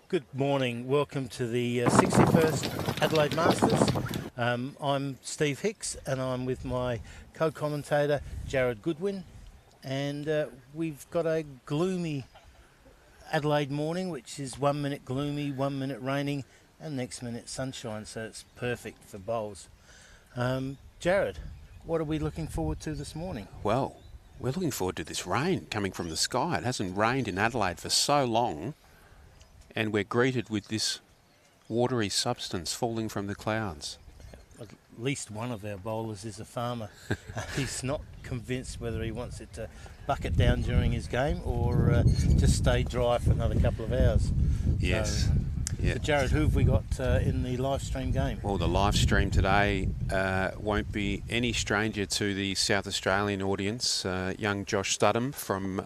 Good morning. Welcome to the 61st Adelaide Masters. I'm Steve Hicks and I'm with my co-commentator Jared Goodwin, and we've got a gloomy Adelaide morning, which is 1 minute gloomy, 1 minute raining and next minute sunshine, so it's perfect for bowls. Jared, what are we looking forward to this morning? Well, we're looking forward to this rain coming from the sky. It hasn't rained in Adelaide for so long, and we're greeted with this watery substance falling from the clouds. At least one of our bowlers is a farmer. He's not convinced whether he wants it to bucket down during his game or just stay dry for another couple of hours. Yes. So Jared, who have we got in the live stream game? Well, the live stream today won't be any stranger to the South Australian audience. Young Josh Studham from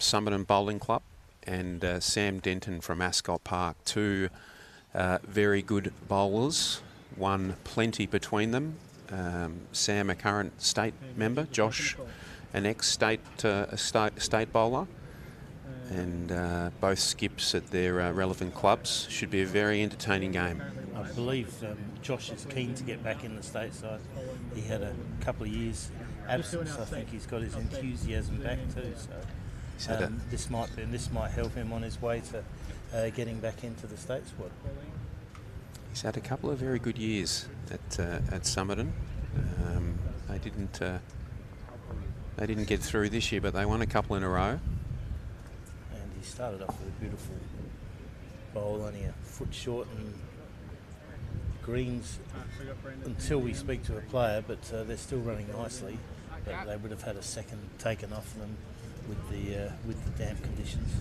Somerton Bowling Club and Sam Denton from Ascot Park. Two very good bowlers, one plenty between them. Sam, a current state member, Josh, an ex-state state bowler, and both skips at their relevant clubs. Should be a very entertaining game. I believe Josh is keen to get back in the stateside. He had a couple of years absence. I think he's got his enthusiasm back too. So this might help him on his way to getting back into the state squad. He's had a couple of very good years at Somerton. They didn't get through this year, but they won a couple in a row. And he started off with a beautiful bowl, only a foot short, and greens until we speak to a player, but they're still running nicely. But they would have had a second taken off them with the damp conditions.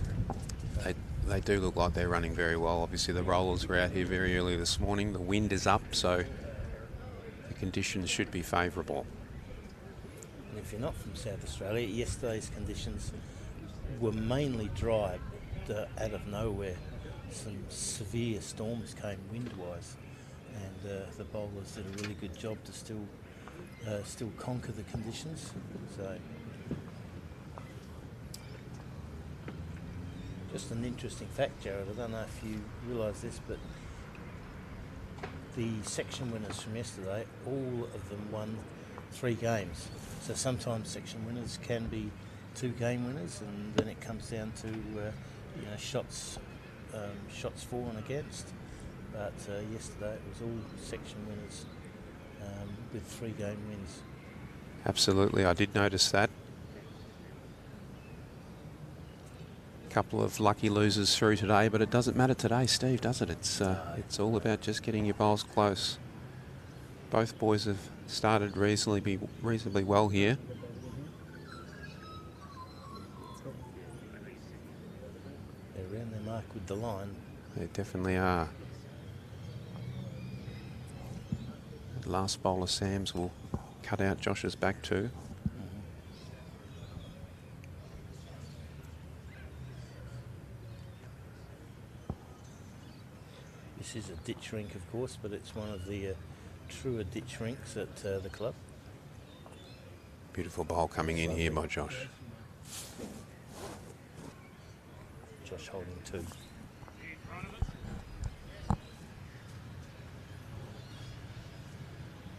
They do look like they're running very well. Obviously the rollers were out here very early this morning. The wind is up, so the conditions should be favourable. And if you're not from South Australia, yesterday's conditions were mainly dry, but out of nowhere some severe storms came wind-wise, and the bowlers did a really good job to still conquer the conditions. So just an interesting fact, Jared, I don't know if you realise this, but the section winners from yesterday, all of them won 3 games. So sometimes section winners can be 2 game winners, and then it comes down to shots for and against. But yesterday it was all section winners with 3 game wins. Absolutely, I did notice that. Couple of lucky losers through today, but it doesn't matter today, Steve, does it? It's all about just getting your bowls close. Both boys have started reasonably well here. They're around their mark with the line. They definitely are. The last bowler, Sam's, will cut out Josh's back too. This is a ditch rink, of course, but it's one of the truer ditch rinks at the club. Beautiful bowl coming in here by Josh. Josh holding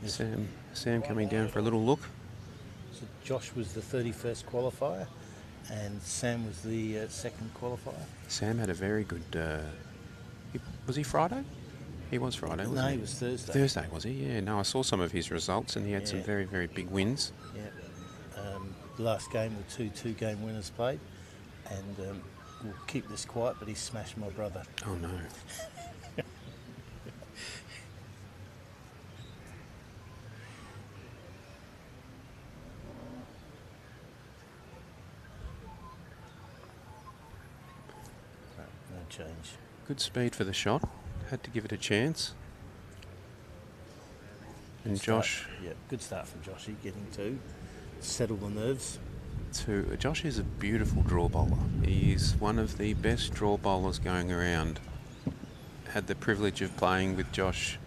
2. Sam coming down for a little look. So Josh was the 31st qualifier and Sam was the second qualifier. Sam had a very good... was he Friday? He was Friday, wasn't he? No, he was Thursday. Thursday, was he? Yeah, no, I saw some of his results and he had some very, very big wins. Yeah. The last game were 2 game winners played, and we'll keep this quiet, but he smashed my brother. Oh, no. No change. Good speed for the shot. Had to give it a chance. And Josh... Yeah, good start from Joshy, getting 2. Settle the nerves. Josh is a beautiful draw bowler. He is one of the best draw bowlers going around. Had the privilege of playing with Josh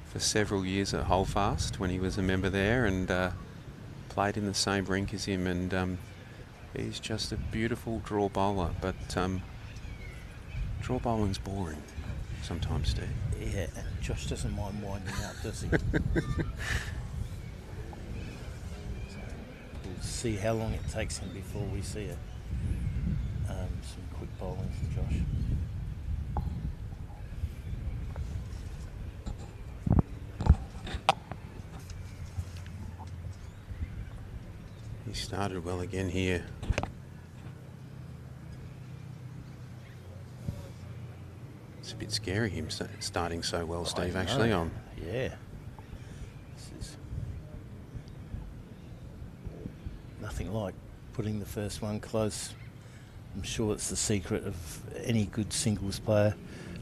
for several years at Holdfast when he was a member there, and played in the same rink as him, and he's just a beautiful draw bowler. But Draw bowling's boring sometimes, Steve. Yeah, and Josh doesn't mind winding up, does he? We'll see how long it takes him before we see some quick bowling from Josh. He started well again here. It's a bit scary, him starting so well, Steve, actually. Yeah. This is nothing like putting the first one close. I'm sure it's the secret of any good singles player.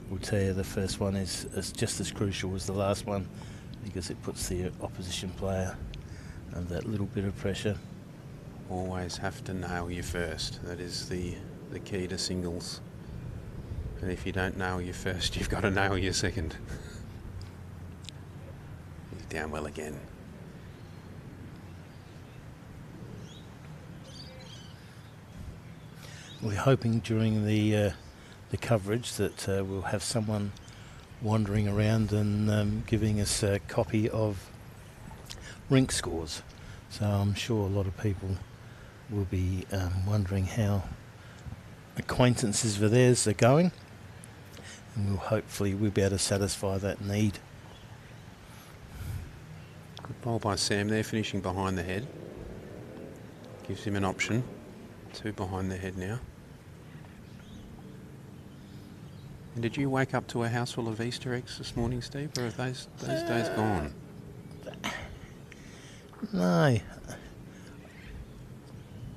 Will tell you the first one is just as crucial as the last one, because it puts the opposition player under that little bit of pressure. Always have to nail you first. That is the key to singles. And if you don't nail you first, you've got to nail you second. He's down well again. We're hoping during the coverage that we'll have someone wandering around and giving us a copy of rink scores. So I'm sure a lot of people will be wondering how acquaintances of theirs are going, and we'll be able to satisfy that need. Good bowl by Sam there, finishing behind the head. Gives him an option. 2 behind the head now. And did you wake up to a house full of Easter eggs this morning, Steve, or are those days gone? No.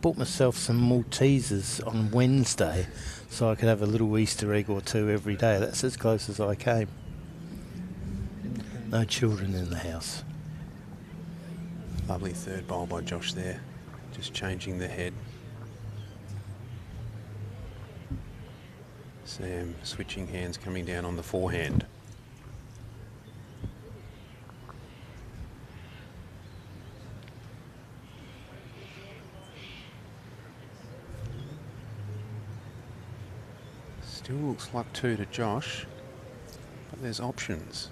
Bought myself some Maltesers on Wednesday so I could have a little Easter egg or 2 every day. That's as close as I came. No children in the house. Lovely third bowl by Josh there. Just changing the head. Sam switching hands, coming down on the forehand. Still looks like 2 to Josh, but there's options.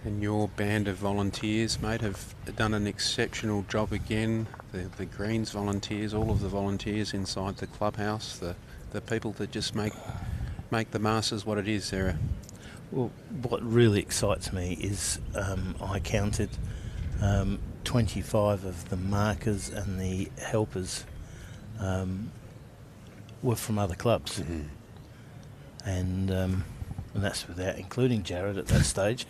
And your band of volunteers, mate, have done an exceptional job again. The Greens volunteers, all of the volunteers inside the clubhouse, the people that just make the Masters what it is, Sarah. Well, what really excites me is I counted 25 of the markers and the helpers were from other clubs. Mm-hmm. And that's without including Jared at that stage.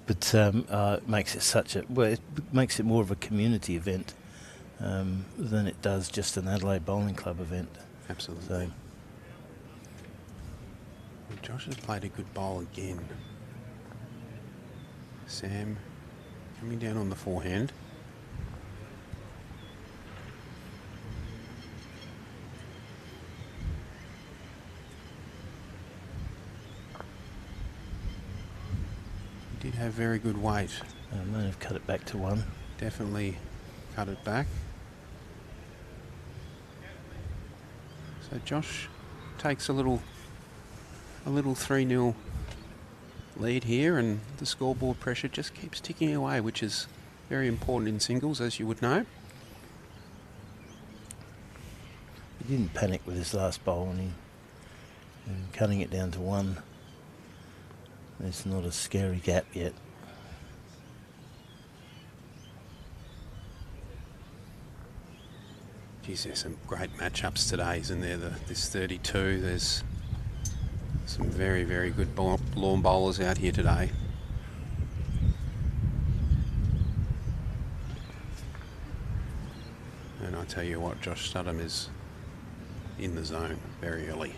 But it makes it it makes it more of a community event than it does just an Adelaide Bowling Club event. Absolutely. So, well, Josh has played a good bowl again. Sam coming down on the forehand. Did have very good weight. I might have cut it back to 1. Definitely cut it back. So Josh takes a little 3-0 lead here, and the scoreboard pressure just keeps ticking away, which is very important in singles, as you would know. He didn't panic with his last bowl, and cutting it down to 1. There's not a scary gap yet. Geez, there's some great matchups today, isn't there? This 32, there's some very, very good lawn bowlers out here today. And I tell you what, Josh Studham is in the zone very early.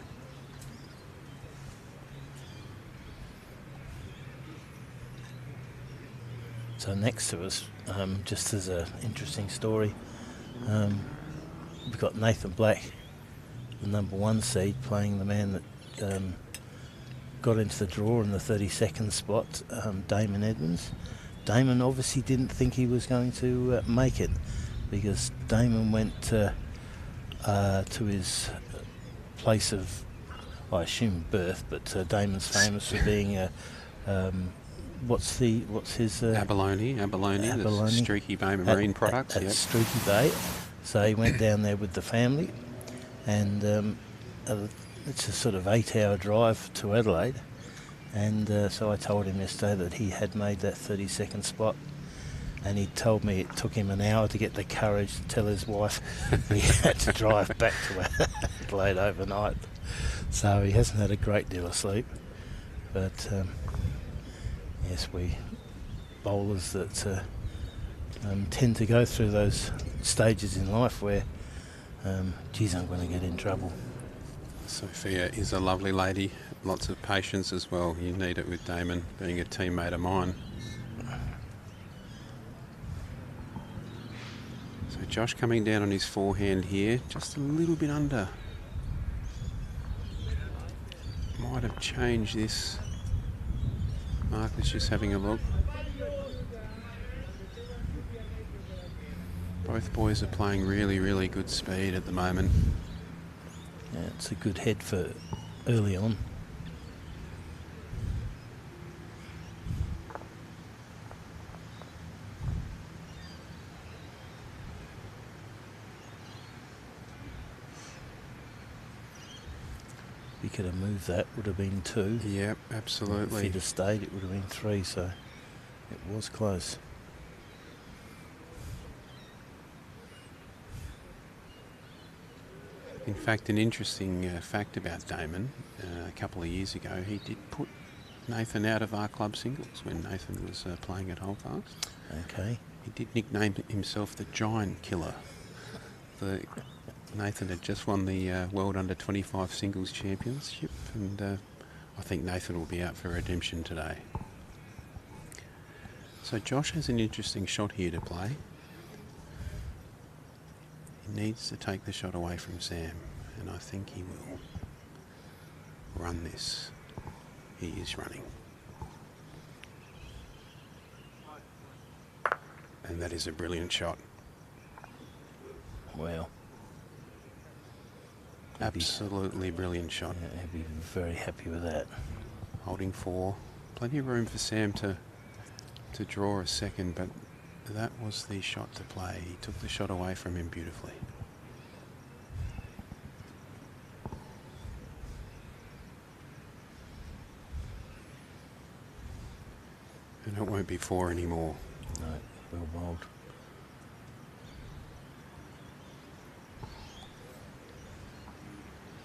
So next to us, just as an interesting story, we've got Nathan Black, the number 1 seed, playing the man that got into the draw in the 32nd spot, Damon Edmonds. Damon obviously didn't think he was going to make it, because Damon went to his place of, I assume, birth, but Damon's famous for being what's his Abalone, the Streaky Bay Marine Products. At Streaky Bay. So he went down there with the family, and it's a sort of 8-hour drive to Adelaide. And so I told him yesterday that he had made that 32nd spot, and he told me it took him an hour to get the courage to tell his wife he had to drive back to Adelaide overnight. So he hasn't had a great deal of sleep. But yes, we bowlers that tend to go through those stages in life where, geez, I'm going to get in trouble. Sophia is a lovely lady. Lots of patience as well. You need it with Damon, being a teammate of mine. So Josh coming down on his forehand here, just a little bit under. Might have changed this. Marcus just having a look. Both boys are playing really, really good speed at the moment. Yeah, it's a good head for early on. We could have moved that, would have been 2. Yep, absolutely. If he'd have stayed, it would have been 3, so it was close. In fact, an interesting fact about Damon, a couple of years ago, he did put Nathan out of our club singles when Nathan was playing at Holdfast. Okay. He did nickname himself the Giant Killer. Nathan had just won the World Under-25 Singles Championship, and I think Nathan will be out for redemption today. So Josh has an interesting shot here to play. He needs to take the shot away from Sam, and I think he will run this. He is running. And that is a brilliant shot. Wow. Absolutely brilliant shot. Yeah, he'd be very happy with that. Holding 4. Plenty of room for Sam to draw a second, but that was the shot to play. He took the shot away from him beautifully. And it won't be 4 anymore. No, well bowled.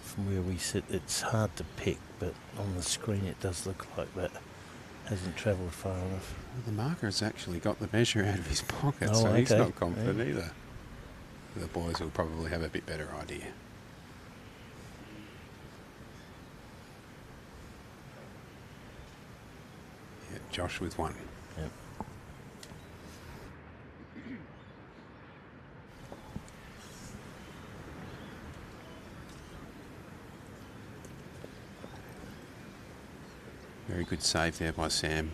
From where we sit, it's hard to pick, but on the screen it does look like that hasn't travelled far enough. Well, the marker has actually got the measure out of his pocket, so he's not confident either. The boys will probably have a bit better idea. Yeah, Josh with 1. Yep. Very good save there by Sam.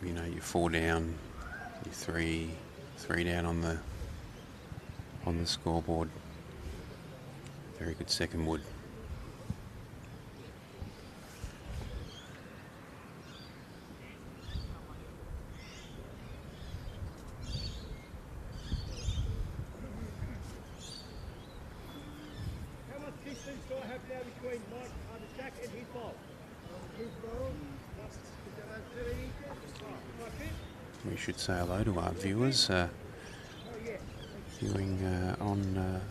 You know, you're 4 down, you're 3 down on the scoreboard. Very good second wood. How much distance do I have now between the jack and his ball? We should say hello to our viewers viewing on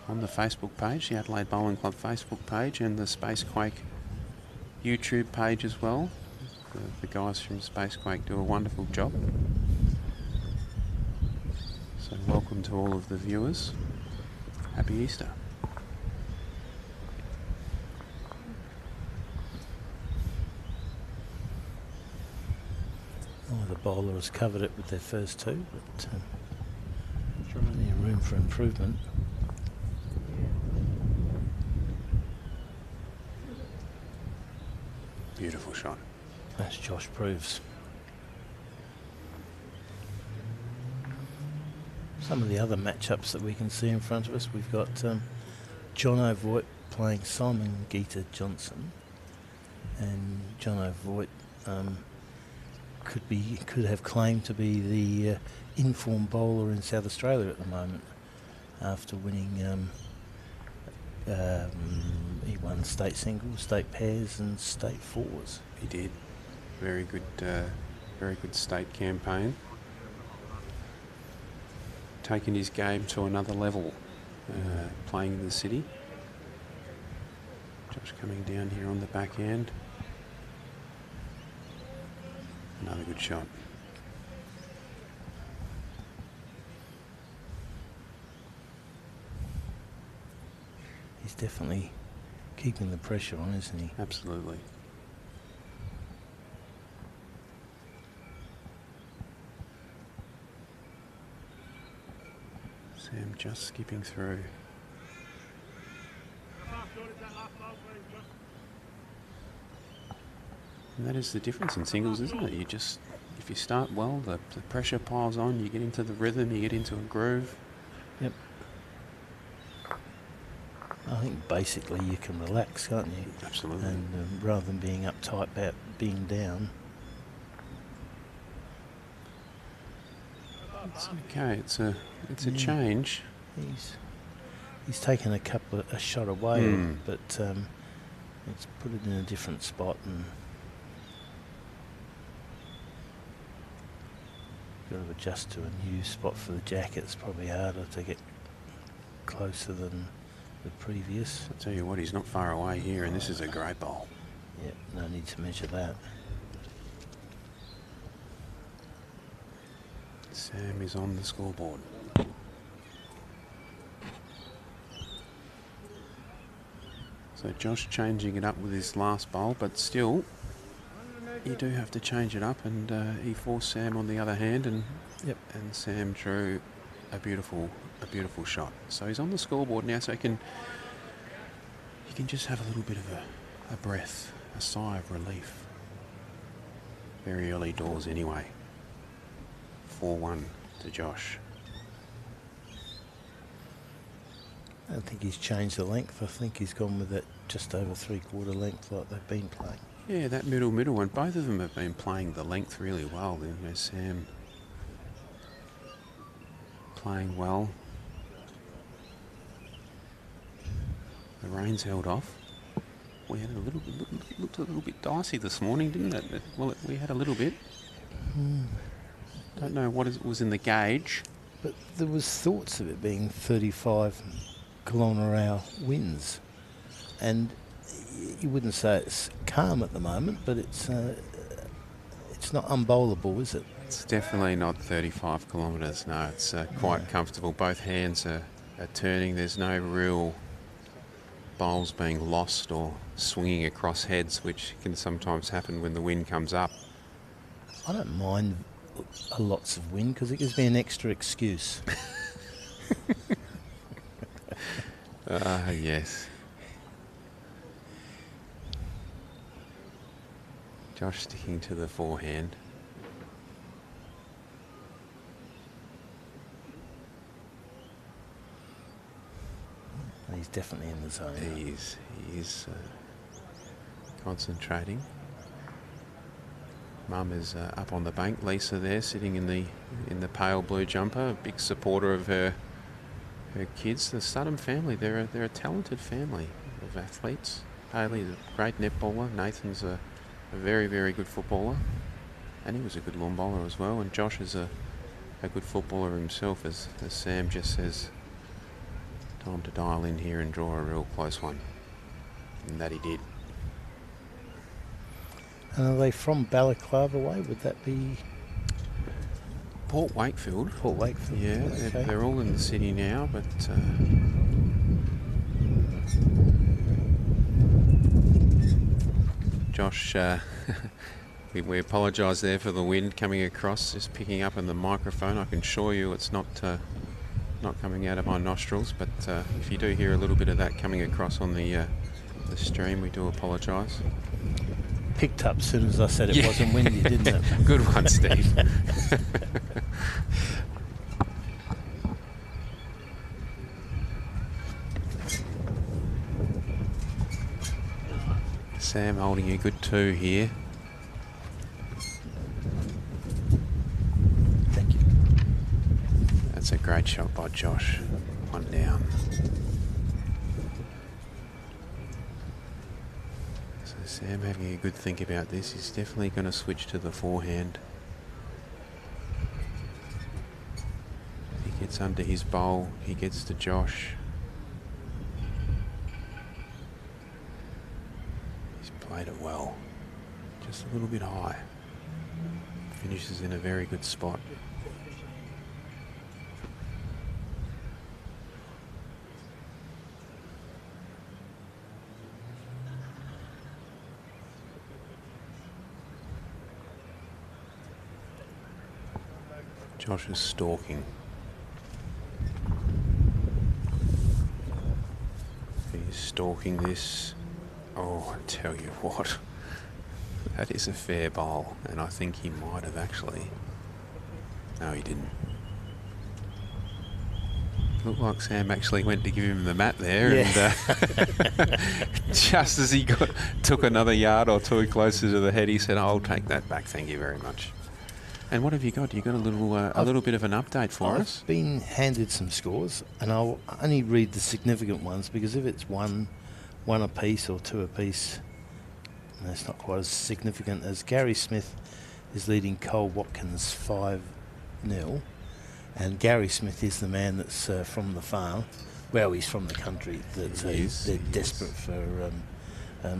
the Facebook page, the Adelaide Bowling Club Facebook page, and the Spacequake YouTube page as well. The guys from Spacequake do a wonderful job. So welcome to all of the viewers. Happy Easter. Oh, the bowler has covered it with their first 2, but plenty of room for improvement. Beautiful shot. As Josh proves. some of the other matchups that we can see in front of us. We've got John O'Voigt playing Simon Geeta Johnson, and John O'Voigt could have claimed to be the informed bowler in South Australia at the moment after winning. He won state singles, state pairs, and state fours. He did. Very good state campaign. Taking his game to another level, playing in the city. Josh coming down here on the backhand. Another good shot. He's definitely keeping the pressure on, isn't he? Absolutely. Sam just skipping through. And that is the difference in singles, isn't it? You just, if you start well, the pressure piles on, you get into the rhythm, you get into a groove. Yep. I think basically you can relax, can't you? Absolutely. And rather than being uptight about being down. It's okay. It's a change. He's taken a shot away, but it's put it in a different spot and got to adjust to a new spot for the jacket. It's probably harder to get closer than the previous. I'll tell you what, he's not far away here, and this is a great bowl. Yep, no need to measure that. Sam is on the scoreboard. So Josh changing it up with his last bowl, but still, you do have to change it up, and he forced Sam on the other hand, and and Sam drew a beautiful shot. So he's on the scoreboard now, so he can just have a little bit of a breath, a sigh of relief. Very early doors anyway. 4-1 to Josh. I don't think he's changed the length. I think he's gone with it just over 3/4 length like they've been playing. Yeah, that middle one. Both of them have been playing the length really well. There's Sam playing well. The rain's held off. We had looked a little bit dicey this morning, didn't it? Well, we had a little bit. Don't know what was in the gauge. But there was thoughts of it being 35 km/h winds, and you wouldn't say it's calm at the moment, but it's not unbowlable, is it? It's definitely not 35 kilometres. No, it's quite comfortable. Both hands are turning. There's no real bowls being lost or swinging across heads, which can sometimes happen when the wind comes up. I don't mind lots of wind because it gives me an extra excuse. Yes. Josh sticking to the forehand. He's definitely in the zone. He's concentrating. Mum is up on the bank. Lisa there, sitting in the pale blue jumper, a big supporter of her kids. The Studham family, they're a talented family of athletes. Haley's a great netballer. Nathan's a very, very good footballer, and he was a good lawn bowler as well. And Josh is a good footballer himself, as Sam just says. Time to dial in here and draw a real close one, and that he did. And are they from Balaclava way? Would that be Port Wakefield? Port Wakefield. Yeah, okay. they're all in the city now, but Josh, we apologise there for the wind coming across, just picking up in the microphone. I can assure you it's not coming out of my nostrils, but if you do hear a little bit of that coming across on the stream, we do apologise. Picked up as soon as I said it wasn't windy, didn't it? Good one, Steve. Sam holding a good 2 here. Thank you. That's a great shot by Josh. 1 down. So Sam having a good think about this. He's definitely going to switch to the forehand. He gets under his bowl. He gets to Josh. He's played it well. Just a little bit high. Finishes in a very good spot. Josh is stalking. He's stalking this. Oh, I tell you what. That is a fair bowl, and I think he might have actually. No, he didn't. Looked like Sam actually went to give him the mat there, Yeah. and just as he took another yard or 2 closer to the head, he said, "I'll take that back, thank you very much." And what have you got? You got a little bit of an update for us? I've been handed some scores, and I'll only read the significant ones, because if it's one apiece or 2 apiece, that's not quite as significant. As Gary Smith is leading Cole Watkins 5-0, and Gary Smith is the man that's from the farm. Well, he's from the country. They're desperate for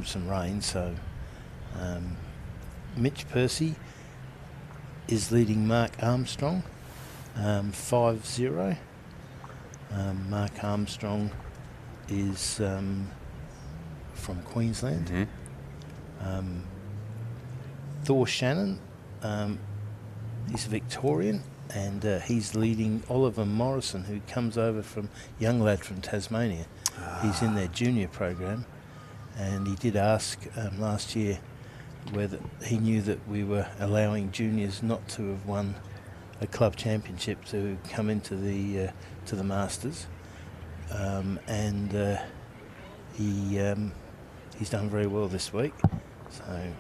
some rain. So Mitch Percy is leading Mark Armstrong 5-0. Mark Armstrong is from Queensland. Mm-hmm. Thor Shannon is Victorian, and he's leading Oliver Morrison, who comes over from young lad from Tasmania. He's in their junior program, and he did ask last year whether he knew that we were allowing juniors not to have won a club championship to come into the to the Masters, and he's done very well this week. So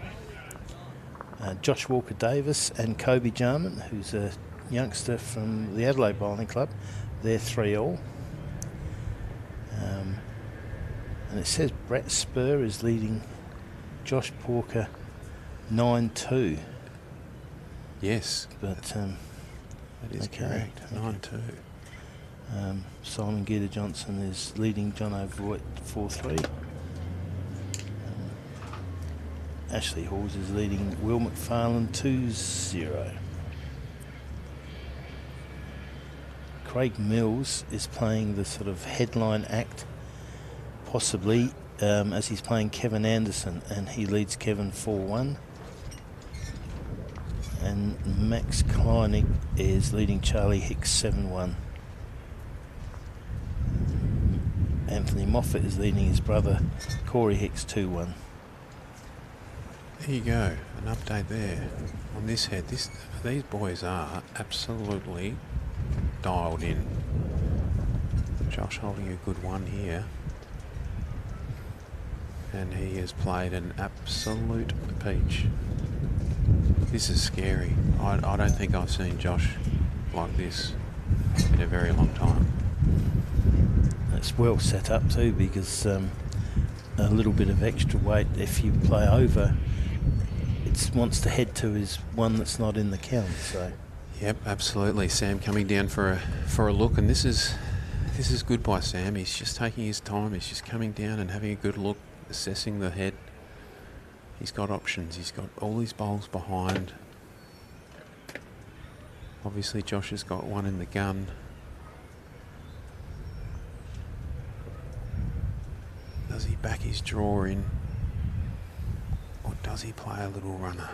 Josh Walker-Davis and Kobe Jarman, who's a youngster from the Adelaide Bowling Club, they're 3-all. And it says Brett Spur is leading Josh Porker 9-2. Yes. But that is correct. 9-2. Simon Gita Johnson is leading John O'Voigt 4-3. Ashley Hawes is leading Will McFarlane 2-0. Craig Mills is playing the sort of headline act, possibly, as he's playing Kevin Anderson, and he leads Kevin 4-1. And Max Kleinig is leading Charlie Hicks 7-1. Anthony Moffat is leading his brother Corey Hicks 2-1. There you go, an update there on this head. These boys are absolutely dialed in. Josh holding a good one here, and he has played an absolute peach. This is scary. I don't think I've seen Josh like this in a very long time. It's well set up too, because a little bit of extra weight, if you play over, it wants to head to is one that's not in the count. So yep, absolutely. Sam coming down for a look, and this is good by Sam. He's just taking his time. He's just coming down and having a good look, assessing the head. He's got options. He's got all his bowls behind. Obviously, Josh has got one in the gun. Does he back his draw in? Or does he play a little runner?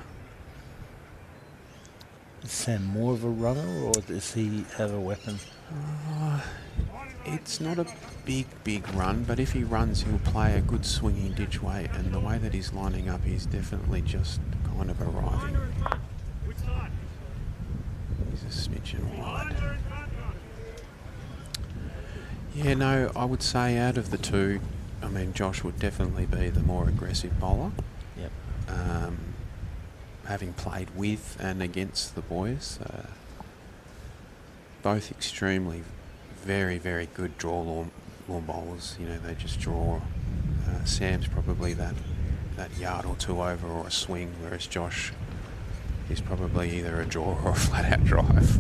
is Sam more of a runner, or does he have a weapon? It's not a big run, but if he runs, he'll play a good swinging ditch weight, and the way that he's lining up, he's definitely just kind of arriving. He's a smidgen wide. Yeah, no, I would say out of the two, I mean, Josh would definitely be the more aggressive bowler. Yep. Having played with and against the boys, both extremely, very, very good draw lawn bowlers. You know, they just draw. Sam's probably that yard or two over or a swing, whereas Josh is probably either a draw or a flat-out drive.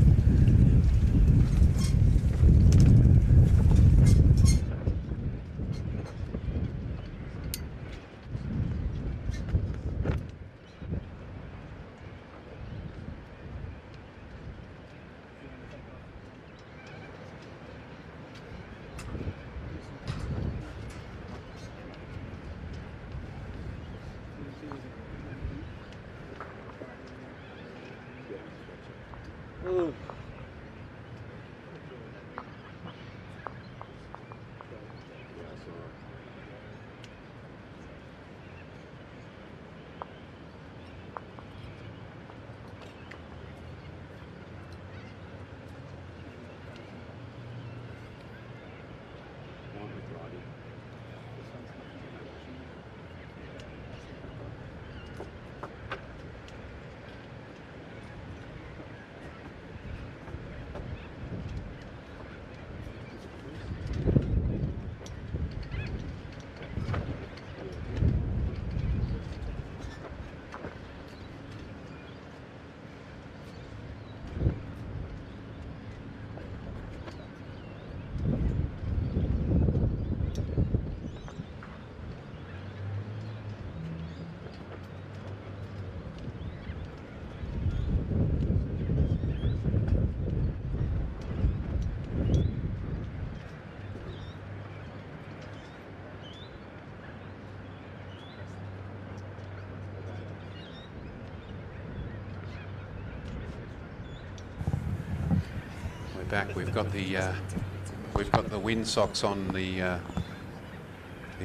Back, we've got the wind socks on the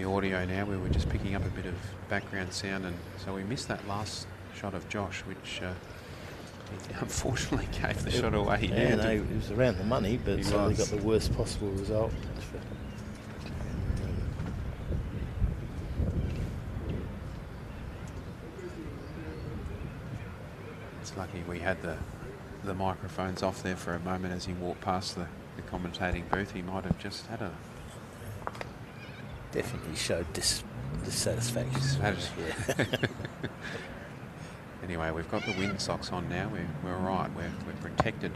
audio now. We were just picking up a bit of background sound, and so we missed that last shot of Josh, which he unfortunately gave the shot away. Yeah, no, it was around the money, but they got the worst possible result. It's lucky we had the microphones off there for a moment as he walked past the commentating booth. He might have just had a... Definitely showed dissatisfaction. Yeah. Anyway, we've got the wind socks on now. We're all right. We're protected.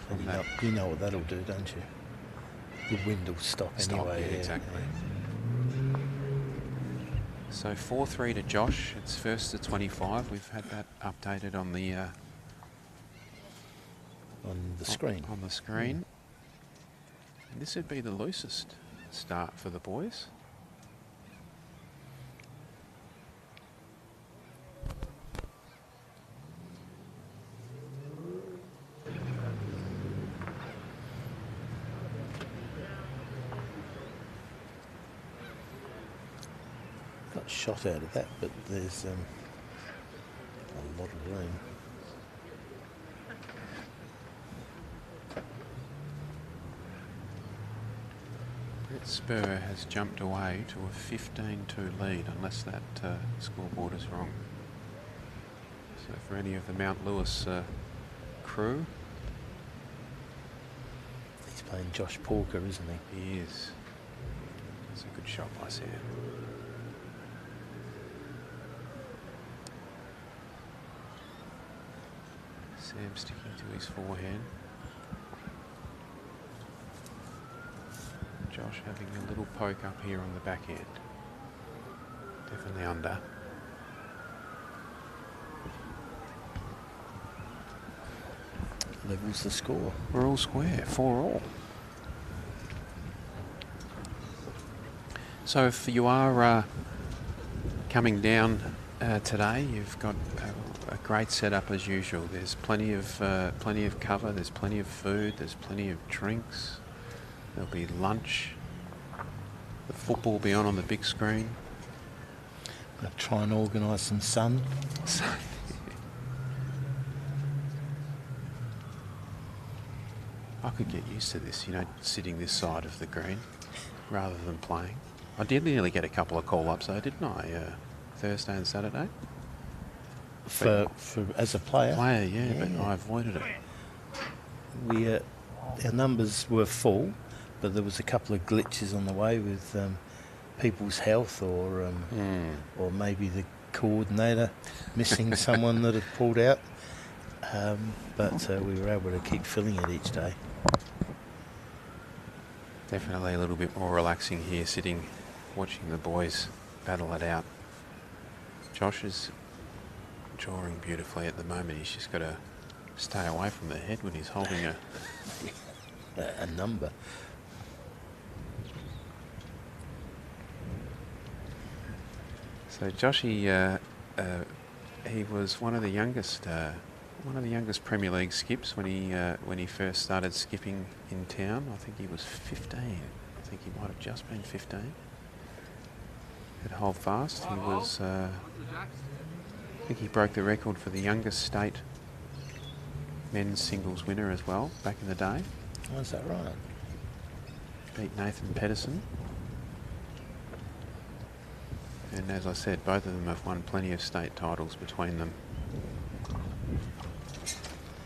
And you know what that'll do, don't you? The wind will stop anyway. Yeah, exactly. So 4-3 to Josh. It's first to 25. We've had that updated on the screen. On the screen. And this would be the loosest start for the boys. Got shot out of that, but there's a lot of rain. Brett Spur has jumped away to a 15-2 lead, unless that scoreboard is wrong. So for any of the Mount Lewis crew. He's playing Josh Porker, isn't he? He is. That's a good shot by Sam. Sam sticking to his forehand. Josh having a little poke up here on the back end. Definitely under. Levels the score. We're all square, 4-all. So if you are coming down today, you've got a great setup as usual. There's plenty of cover. There's plenty of food. There's plenty of drinks. There'll be lunch. The football will be on the big screen. I'll try and organise some sun. I could get used to this, you know, sitting this side of the green. rather than playing. I did nearly get a couple of call-ups though, didn't I? Thursday and Saturday. For as a player. Yeah, but I avoided it. We our numbers were full, but there was a couple of glitches on the way with people's health, or maybe the coordinator missing someone that had pulled out. But we were able to keep filling it each day. Definitely a little bit more relaxing here, sitting, watching the boys battle it out. Josh is drawing beautifully at the moment. He's just got to stay away from the head when he's holding a number. So Joshy, he was one of the youngest Premier League skips when he first started skipping in town. I think he was 15. I think he might have just been 15. At Holdfast, he was. I think he broke the record for the youngest state men's singles winner as well back in the day. Oh, is that right? Beat Nathan Pedersen. And as I said, both of them have won plenty of state titles between them.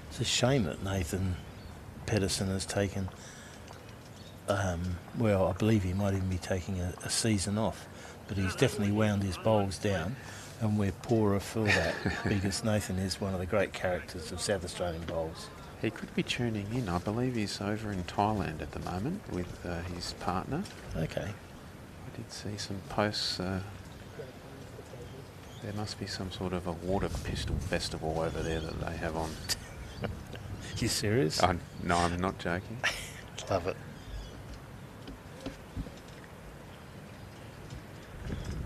It's a shame that Nathan Pedersen has taken, well, I believe he might even be taking a season off, but he's definitely wound his bowls down, and we're poorer for that because Nathan is one of the great characters of South Australian bowls. He could be tuning in. I believe he's over in Thailand at the moment with his partner. Okay. I did see some posts. There must be some sort of a water pistol festival over there that they have on. You serious? No, I'm not joking. Love it.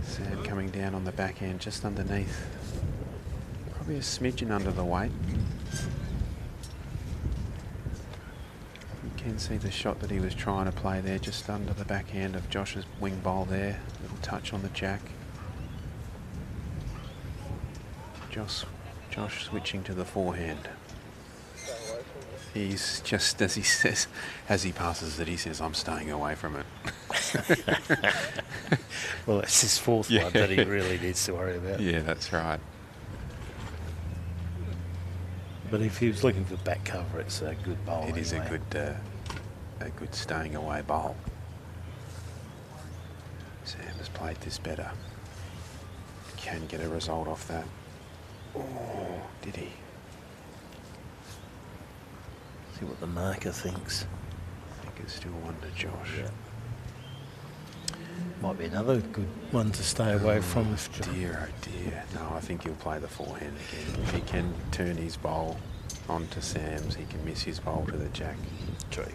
Sam coming down on the back end, just underneath. Probably a smidgen under the weight. You can see the shot that he was trying to play there, just under the back end of Josh's wing bowl there. Little touch on the jack. Josh switching to the forehand. He's just, as he says, as he passes it, he says, "I'm staying away from it." Well, it's his fourth one that he really needs to worry about. Yeah, that's right. But if he was looking for back cover, it's a good bowl. It is anyway. a good staying away bowl. Sam has played this better. Can get a result off that. Oh, did he? See what the marker thinks. I think it's still one to Josh. Yeah. Might be another good one to stay away from. If Dear, oh dear. No, I think he'll play the forehand again. If he can turn his bowl onto Sam's, he can miss his bowl to the jack. True.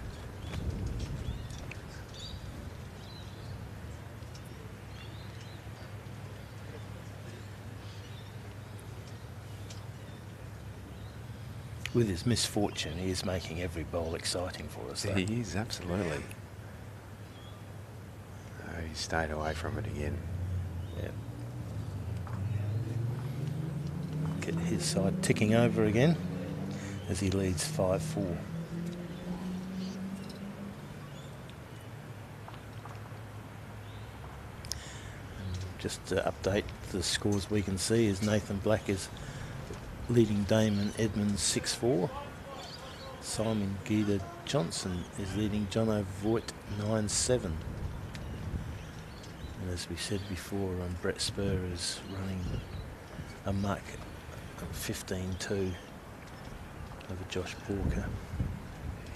With his misfortune, he is making every bowl exciting for us, though. He is, absolutely. Oh, he stayed away from it again. Yeah. Get his side ticking over again as he leads 5-4. Just to update the scores we can see is Nathan Black is leading Damon Edmonds 6-4. Simon Gita Johnson is leading Jono Voigt 9-7. And as we said before, Brett Spur is running a muck of 15-2 over Josh Porker.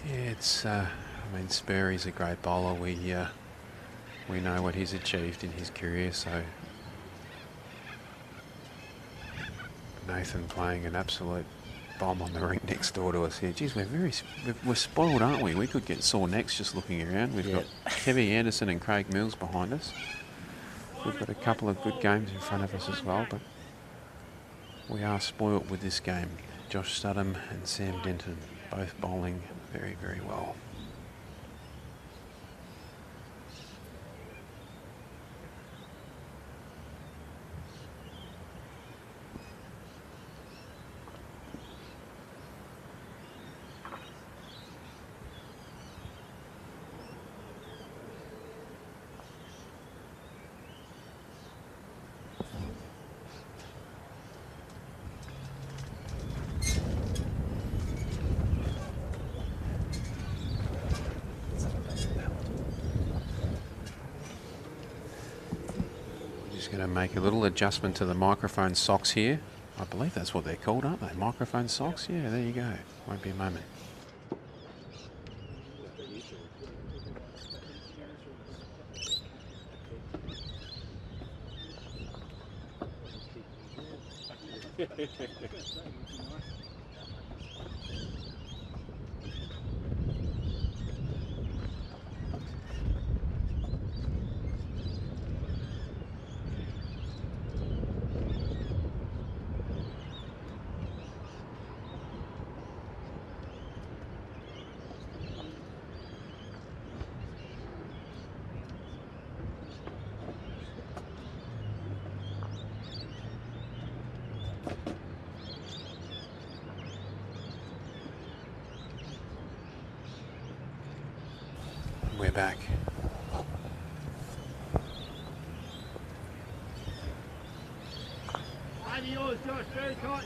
Yeah, it's. I mean, Spurry's a great bowler. We know what he's achieved in his career. So Nathan playing an absolute bomb on the ring next door to us here. Geez, we're spoiled, aren't we? We could get sore necks just looking around. We've got Kevy Anderson and Craig Mills behind us. We've got a couple of good games in front of us as well, but we are spoilt with this game. Josh Studham and Sam Denton both bowling very, very well. Just going to make a little adjustment to the microphone socks here. I believe that's what they're called, aren't they? Microphone socks? Yeah, there you go. Won't be a moment. We're back. Only yours, Josh, very tight.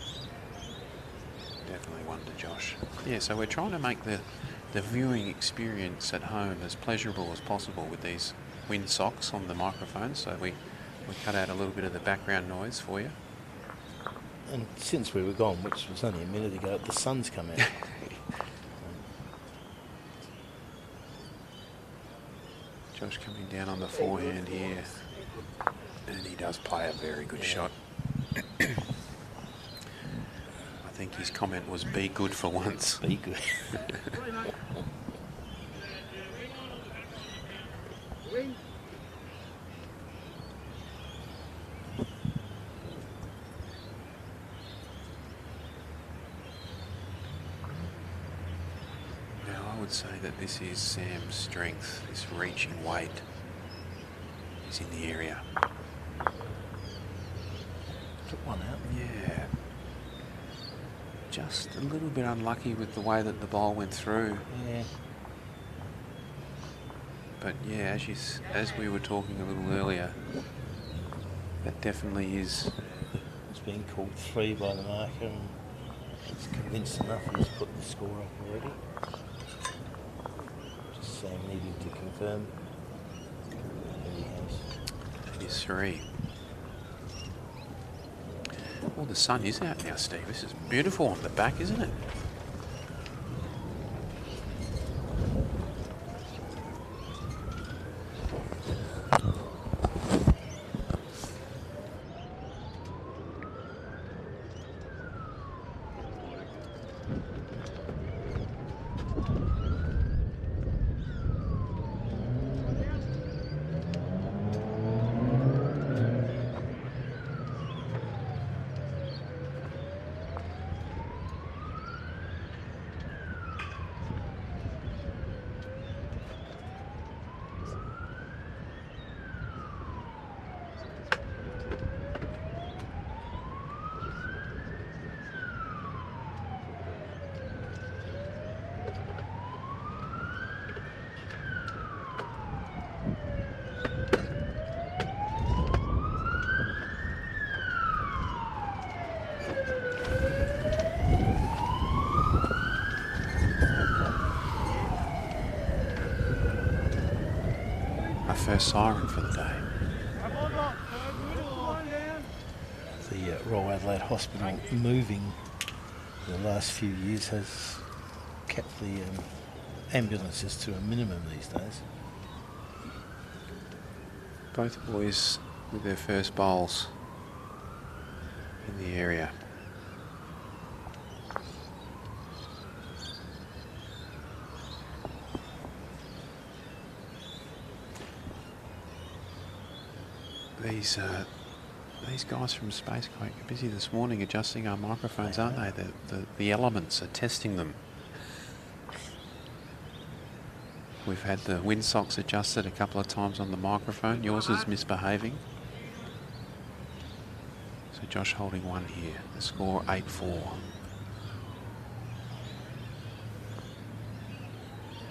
Definitely one to Josh. Yeah, so we're trying to make the viewing experience at home as pleasurable as possible with these wind socks on the microphone. So we cut out a little bit of the background noise for you. And since we were gone, which was only a minute ago, the sun's come out. Josh coming down on the forehand here, and he does play a very good shot. I think his comment was "be good for once." Be good. Wing. Now I would say that this is Sam's strength, this reaching weight. He's in the area. Took one out. Yeah. Just a little bit unlucky with the way that the ball went through. Yeah. But yeah, as we were talking a little earlier, that definitely is. It's been called 3 by the marker, and it's convinced enough he's put the score up already. Just Sam needing to confirm. And he has. It is 3. Well, the sun is out now, Steve. This is beautiful on the back, isn't it? First siren for the day. The Royal Adelaide Hospital moving the last few years has kept the ambulances to a minimum these days. Both boys with their first bowls in the area. These guys from Spacequake are busy this morning adjusting our microphones, aren't they? The elements are testing them. We've had the windsocks adjusted a couple of times on the microphone. Yours is misbehaving. So Josh holding 1 here. The score 8-4.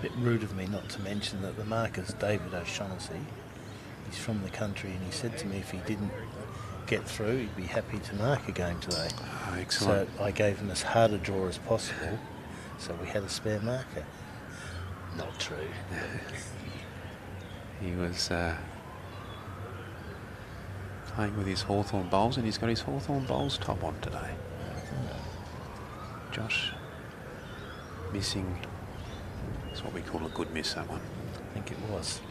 Bit rude of me not to mention that the marker's David O'Shaughnessy. He's from the country, and he said to me if he didn't get through, he'd be happy to mark a game today. Oh, excellent. So I gave him as hard a draw as possible, so we had a spare marker. Not true. He was playing with his Hawthorn bowls, and he's got his Hawthorn bowls top on today. Josh missing. It's what we call a good miss, that one. I think it was.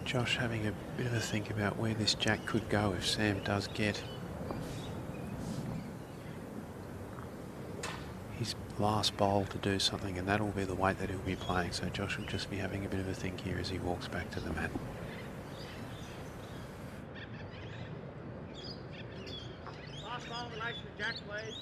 Josh having a bit of a think about where this jack could go if Sam does get his last bowl to do something, and that'll be the weight that he'll be playing. So Josh will just be having a bit of a think here as he walks back to the mat. Last ball in relation to Jack, please.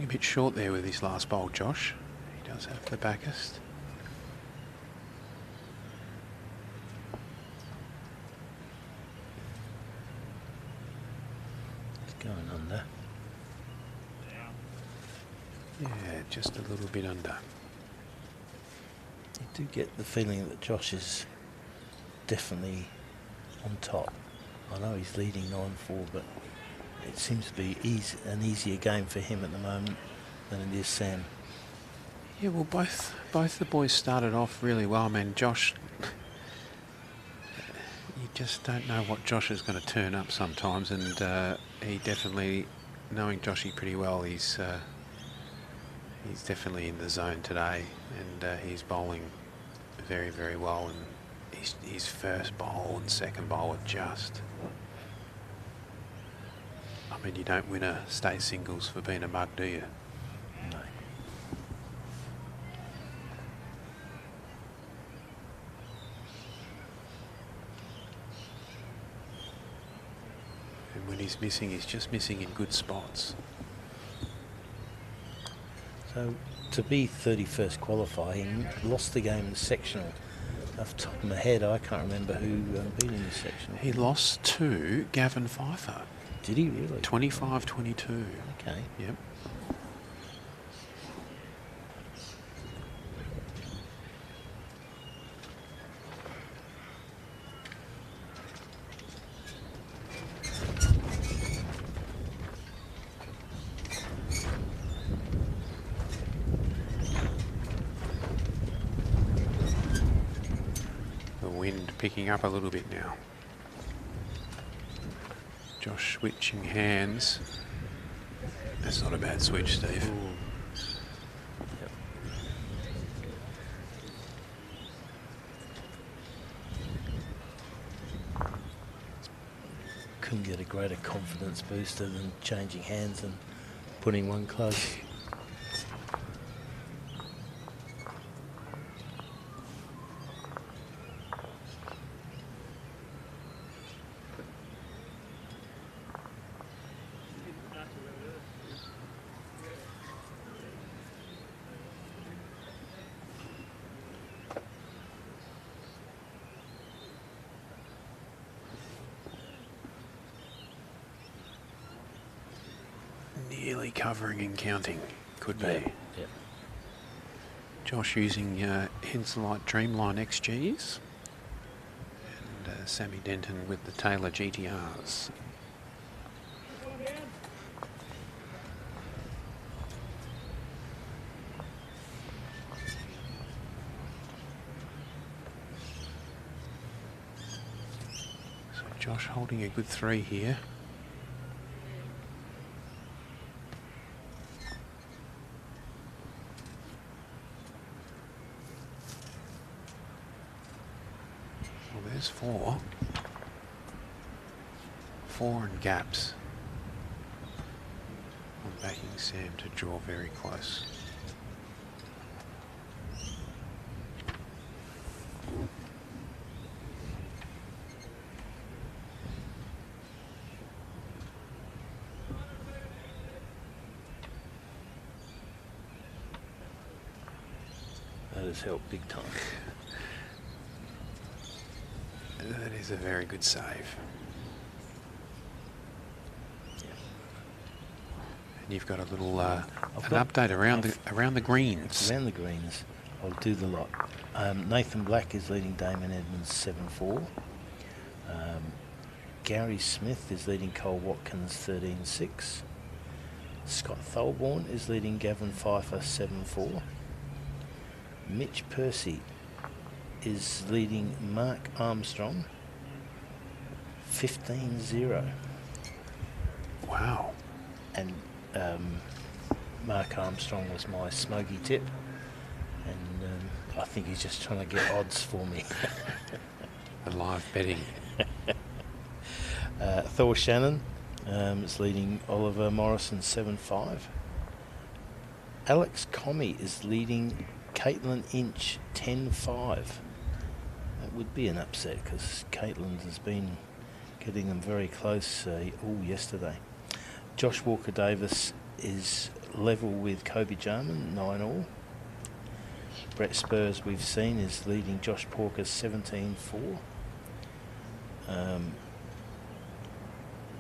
A bit short there with his last bowl, Josh. He does have the backest. It's going under. Yeah, just a little bit under. You do get the feeling that Josh is definitely on top. I know he's leading 9-4, but it seems to be an easier game for him at the moment than it is Sam. Yeah, well, both the boys started off really well. I mean, Josh, you just don't know what Josh is going to turn up sometimes, and he definitely, knowing Joshy pretty well, he's definitely in the zone today, and he's bowling very, very well, and his first bowl and second bowl are just... I mean, you don't win a state singles for being a mug, do you? No. And when he's missing, he's just missing in good spots. So to be 31st qualifying, lost the game in the sectional. Off the top of my head, I can't remember who beat in the sectional. He lost to Gavin Pfeiffer. Did he really? 25-22. Okay. Yep. The wind picking up a little bit now. Josh switching hands. That's not a bad switch, Steve. Yep. Couldn't get a greater confidence booster than changing hands and putting one close. Nearly covering and counting. Could be. Yep. Josh using Henselite Dreamline XGs. And Sammy Denton with the Taylor GTRs. So Josh holding a good 3 here. There's 4. 4 and gaps. I'm backing Sam to draw very close. has helped big time. That is a very good save. And you've got a little an update around the greens. Around the greens, I'll do the lot. Nathan Black is leading Damon Edmonds 7-4. Gary Smith is leading Cole Watkins 13-6. Scott Tholborn is leading Gavin Pfeiffer 7-4. Mitch Percy is leading Mark Armstrong 15-0. Wow. And Mark Armstrong was my smoky tip, and I think he's just trying to get odds for me. The live betting. Thor Shannon is leading Oliver Morrison 7-5. Alex Comey is leading Caitlin Inch 10-5. That would be an upset because Caitlin has been getting them very close all yesterday. Josh Walker-Davis is level with Kobe Jarman, 9-all. Brett Spurs, we've seen, is leading Josh Porker 17-4.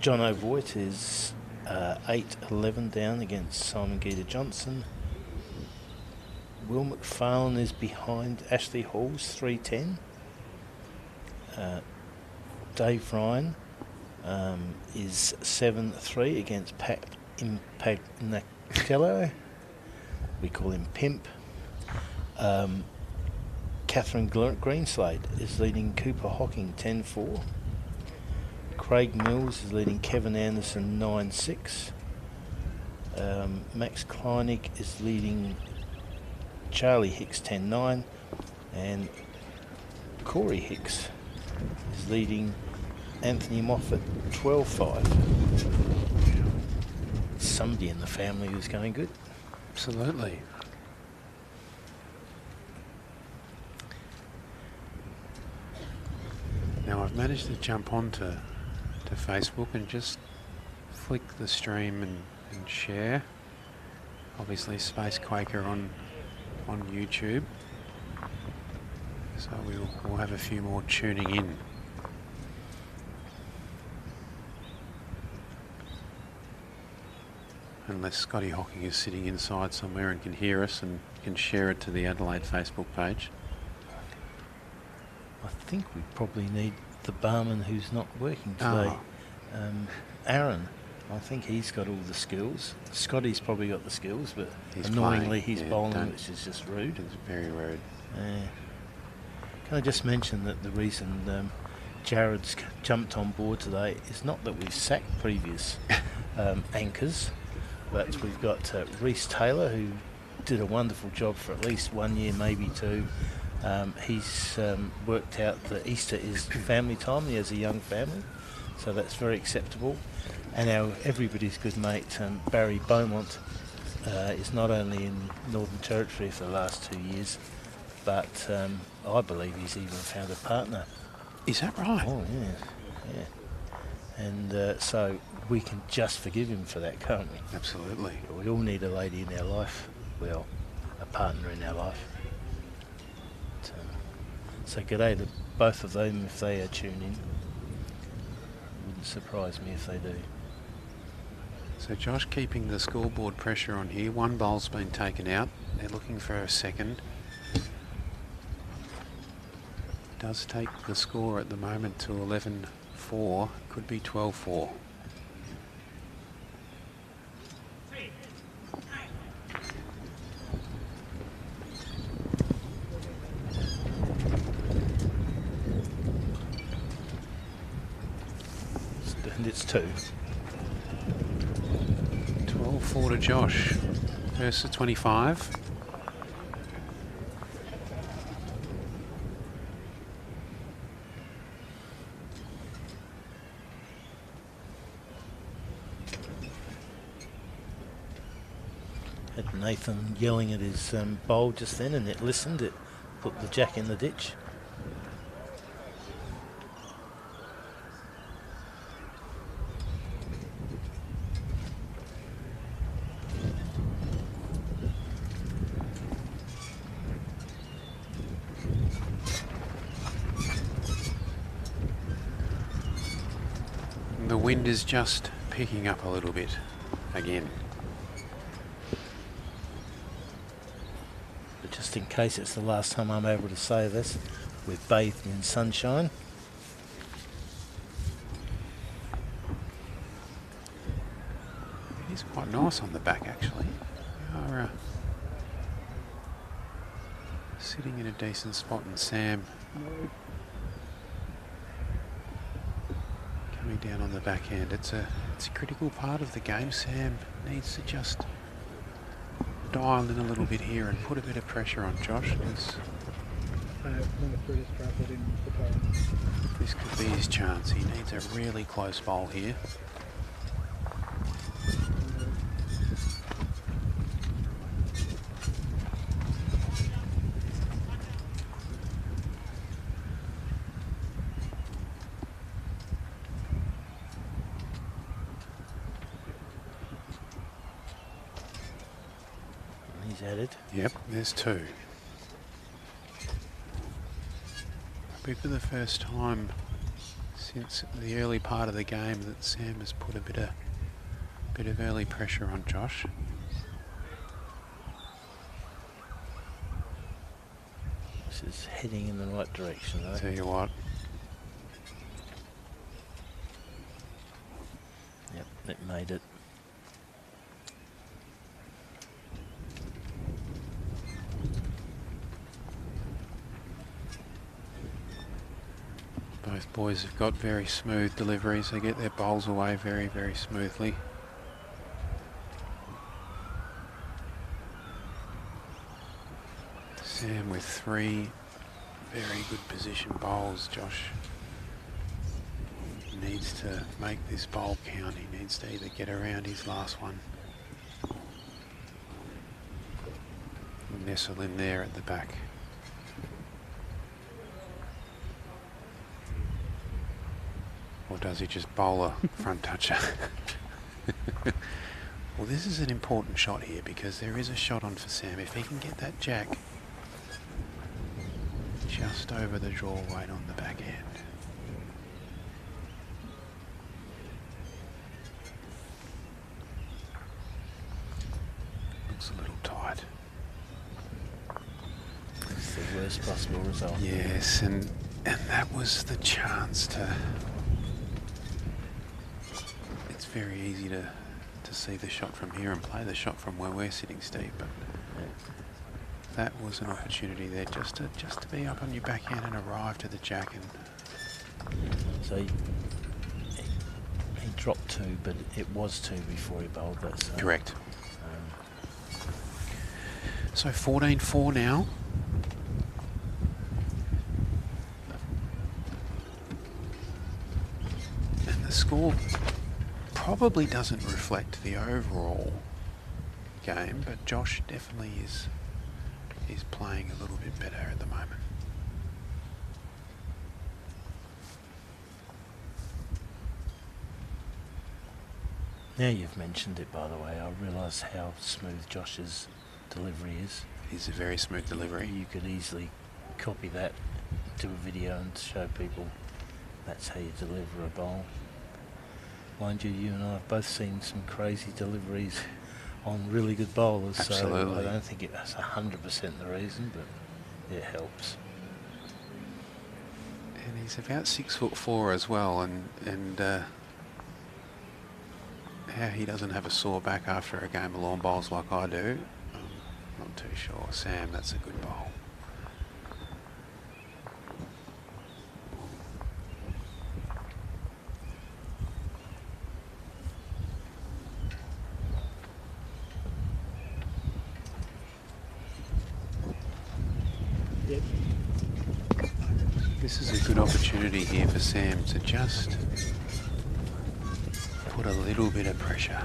John O'Voigt is 8-11 down against Simon Geeta Johnson. Will McFarlane is behind Ashley Halls, 3-10. Dave Ryan is 7-3 against Pat Impagnacello. We call him Pimp. Catherine Greenslade is leading Cooper Hocking 10-4. Craig Mills is leading Kevin Anderson 9-6. Max Kleinig is leading Charlie Hicks 10-9. And Corey Hicks is leading Anthony Moffat 12-5. Somebody in the family who's going good. Absolutely. Now I've managed to jump onto Facebook and just flick the stream and share. Obviously Space Quaker on YouTube. So we'll have a few more tuning in. Unless Scotty Hocking is sitting inside somewhere and can hear us and can share it to the Adelaide Facebook page. I think we probably need the barman who's not working today. Aaron, I think he's got all the skills. Scotty's probably got the skills, but He's annoyingly playing. he's bowling, which is just rude. It's very rude. Can I just mention that the reason Jared's jumped on board today is not that we've sacked previous anchors, but we've got Reece Taylor, who did a wonderful job for at least 1 year, maybe two. He's worked out that Easter is family time. He has a young family, so that's very acceptable. And our everybody's good mate, Barry Beaumont, is not only in Northern Territory for the last 2 years, but I believe he's even found a partner. Is that right? Oh, yeah. And so we can just forgive him for that, can't we? Absolutely. We all need a lady in our life. Well, a partner in our life. So g'day to both of them if they are tuning. Wouldn't surprise me if they do. So Josh keeping the scoreboard pressure on here. One bowl's been taken out. They're looking for a second. Does take the score at the moment to 11-4. Could be 12-4. And it's 2. 12-4 to Josh versus 25. Had Nathan yelling at his bowl just then, and it listened. It put the jack in the ditch. The wind is just picking up a little bit again. But just in case it's the last time I'm able to say this, we're bathed in sunshine. It is quite nice on the back, actually. We are sitting in a decent spot, and Sam coming down on the backhand. It's a critical part of the game. Sam needs to just dial in a little bit here and put a bit of pressure on Josh. This could be his chance. He needs a really close bowl here. He's added. Yep, there's two. Probably for the first time since the early part of the game that Sam has put a bit of early pressure on Josh. This is heading in the right direction, though. Tell you what. Yep, it made it. Both boys have got very smooth deliveries. They get their bowls away very, very smoothly. Sam with three very good position bowls. Josh needs to make this bowl count. He needs to either get around his last one or nestle in there at the back. Or does he just bowl a front toucher? Well, this is an important shot here because there is a shot on for Sam. If he can get that jack just over the draw weight on the backhand. Looks a little tight. It's the worst possible result. Yes, and that was the chance to... It's very easy to see the shot from here and play the shot from where we're sitting, Steve, but that was an opportunity there just to be up on your backhand and arrive to the jack. And so he dropped two, but it was two before he bowled that. So, correct. So 14-4 now. And the score probably doesn't reflect the overall game, but Josh definitely is playing a little bit better at the moment. Now you've mentioned it, by the way, I realise how smooth Josh's delivery is. It's a very smooth delivery. You could easily copy that to a video and show people that's how you deliver a bowl. Mind you, you and I have both seen some crazy deliveries on really good bowlers. Absolutely. So I don't think that's 100% the reason, but it helps. And he's about 6'4" as well, and how he doesn't have a sore back after a game of lawn bowls like I do, I'm not too sure. Sam, that's a good bowl. Yep. This is a good opportunity here for Sam to just put a little bit of pressure.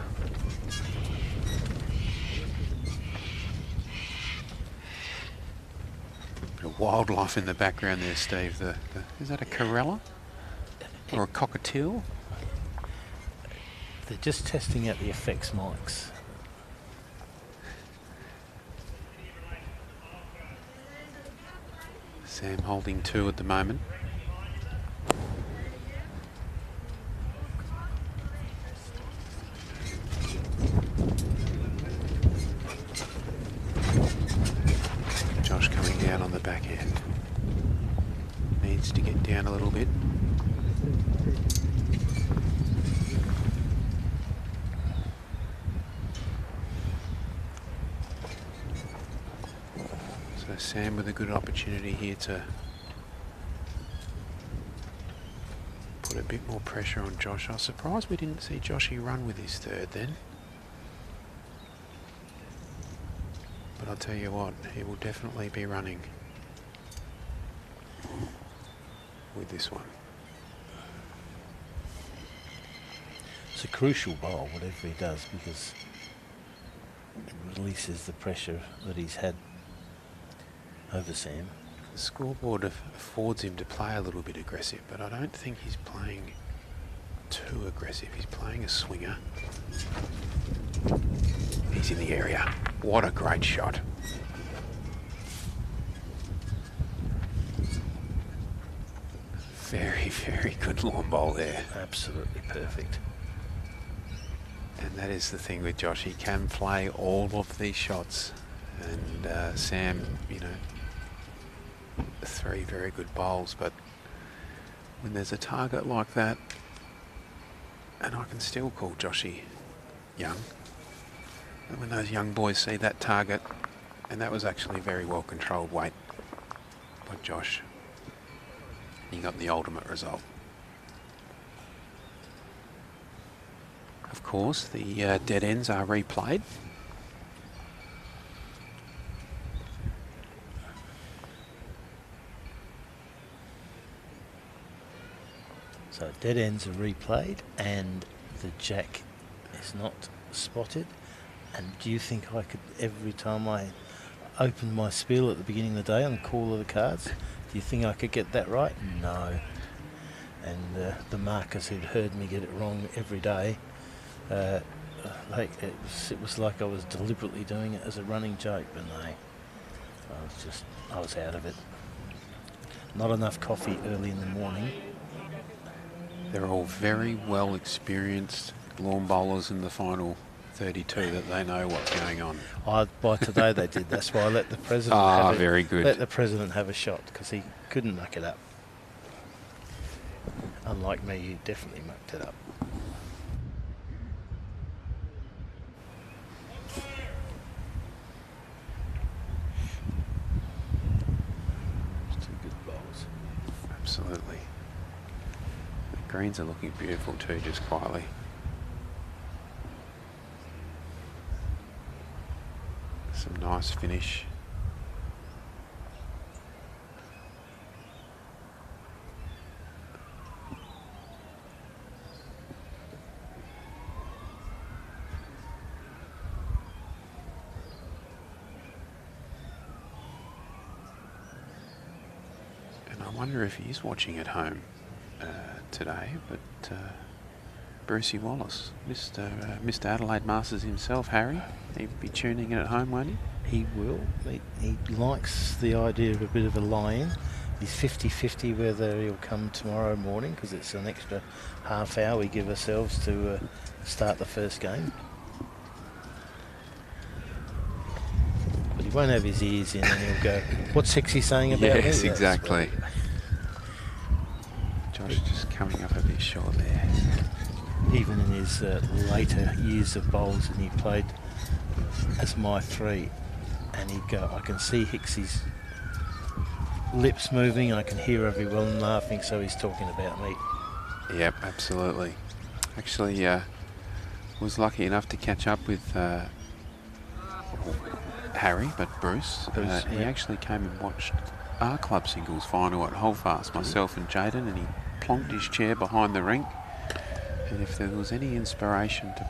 Bit of wildlife in the background there, Steve. Is that a Corella or a cockatiel? They're just testing out the effects mics. Sam holding two at the moment. little bit. So Sam with a good opportunity here to put a bit more pressure on Josh. I was surprised we didn't see Joshy run with his third then. But I'll tell you what, he will definitely be running with this one. It's a crucial bowl, whatever he does, because it releases the pressure that he's had over Sam. The scoreboard affords him to play a little bit aggressive, but I don't think he's playing too aggressive. He's playing a swinger. He's in the area. What a great shot. Very, very good long bowl there. Absolutely perfect. And that is the thing with Josh. He can play all of these shots. And Sam, you know, 3 very good bowls. But when there's a target like that, and I can still call Joshy young, and when those young boys see that target, and that was actually very well controlled weight by Josh, he got the ultimate result. Of course, the dead ends are replayed. So dead ends are replayed and the jack is not spotted. And do you think I could, every time I opened my spiel at the beginning of the day on the call of the cards, do you think I could get that right? No. And the markers who'd heard me get it wrong every day, it was like I was deliberately doing it as a running joke, but no, I was out of it. Not enough coffee early in the morning. They're all very well experienced lawn bowlers in the final 32 that they know what's going on. By today they did. That's why I let the president very good. Let the president have a shot, because he couldn't muck it up. Unlike me, he definitely mucked it up. It's 2 good bowls. Absolutely. The greens are looking beautiful too, just quietly. Some nice finish. And I wonder if he's watching at home today, but Brucey Wallace, Mr. Adelaide Masters himself, Harry, he'd be tuning in at home, won't he? He will. He likes the idea of a bit of a lie-in. He's 50-50 whether he'll come tomorrow morning, because it's an extra half hour we give ourselves to start the first game. But he won't have his ears in and he'll go, what's Sexy saying about me? Yes, exactly. Josh just coming up a bit short there. Even in his later years of bowls, and he played as my 3, and he'd go, I can see Hicksy's lips moving, and I can hear everyone laughing, so he's talking about me. Yep, absolutely. Actually, was lucky enough to catch up with Harry, but Bruce. He actually came and watched our club singles final at Holdfast, myself and Jaden, and he plonked his chair behind the rink. And if there was any inspiration to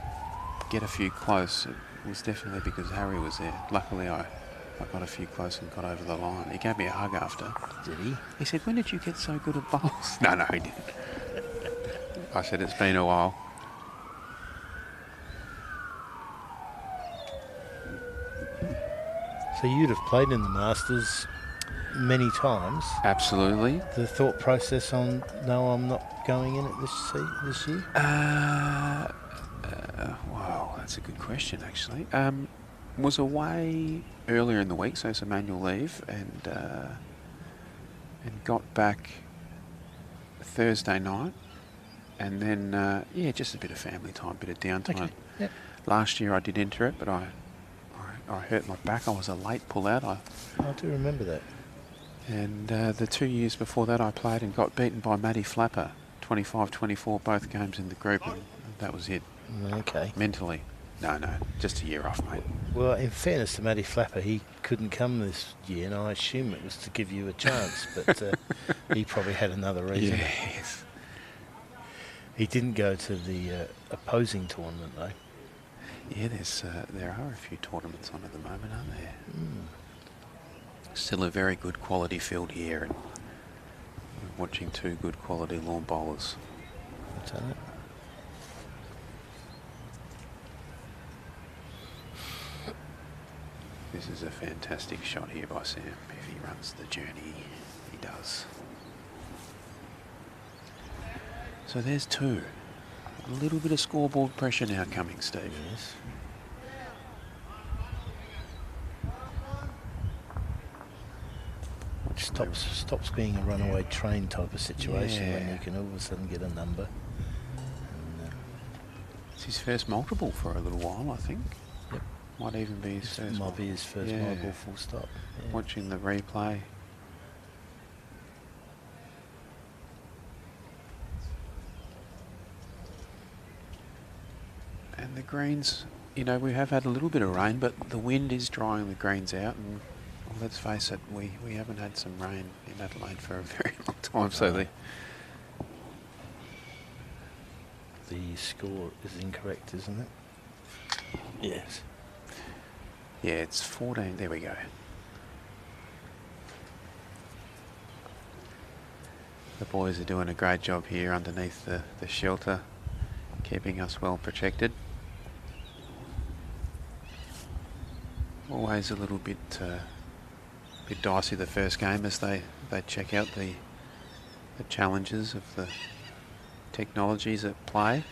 get a few close, it was definitely because Harry was there. Luckily, I got a few close and got over the line. He gave me a hug after. Did he? He said, when did you get so good at bowls? No, he didn't. I said, it's been a while. So you'd have played in the Masters many times. Absolutely. The thought process on, no, I'm not going in it this year? Wow, that's a good question, actually. Was away earlier in the week, so some annual leave, and got back Thursday night. And then, yeah, just a bit of family time, bit of downtime. Okay. Yep. Last year I did enter it, but I hurt my back. I was a late pull-out. I do remember that. And the 2 years before that I played and got beaten by Matty Flapper, 25-24, both games in the group, and that was it. Okay. Mentally. No, just a year off, mate. Well, in fairness to Matty Flapper, he couldn't come this year, and I assume it was to give you a chance, but he probably had another reason. Yes. He didn't go to the opposing tournament, though. Yeah, there are a few tournaments on at the moment, aren't there? Still a very good quality field here, and we're watching two good quality lawn bowlers. What's that? This is a fantastic shot here by Sam. If he runs the journey, he does. So there's two. A little bit of scoreboard pressure now coming, Steve. Yes. Which stops being a runaway train type of situation when you can all of a sudden get a number. And, it's his first multiple for a little while, I think. Yep. Might even be his first. Might be his first multiple, full stop. Yeah. Watching the replay. And the greens, you know, we have had a little bit of rain, but the wind is drying the greens out, and well, let's face it, we haven't had some rain in Adelaide for a very long time, so the score is incorrect, isn't it? Yes. Yeah, it's 14. There we go. The boys are doing a great job here underneath the shelter, keeping us well protected. Always a little bit dicey the first game as they check out the challenges of the technologies at play.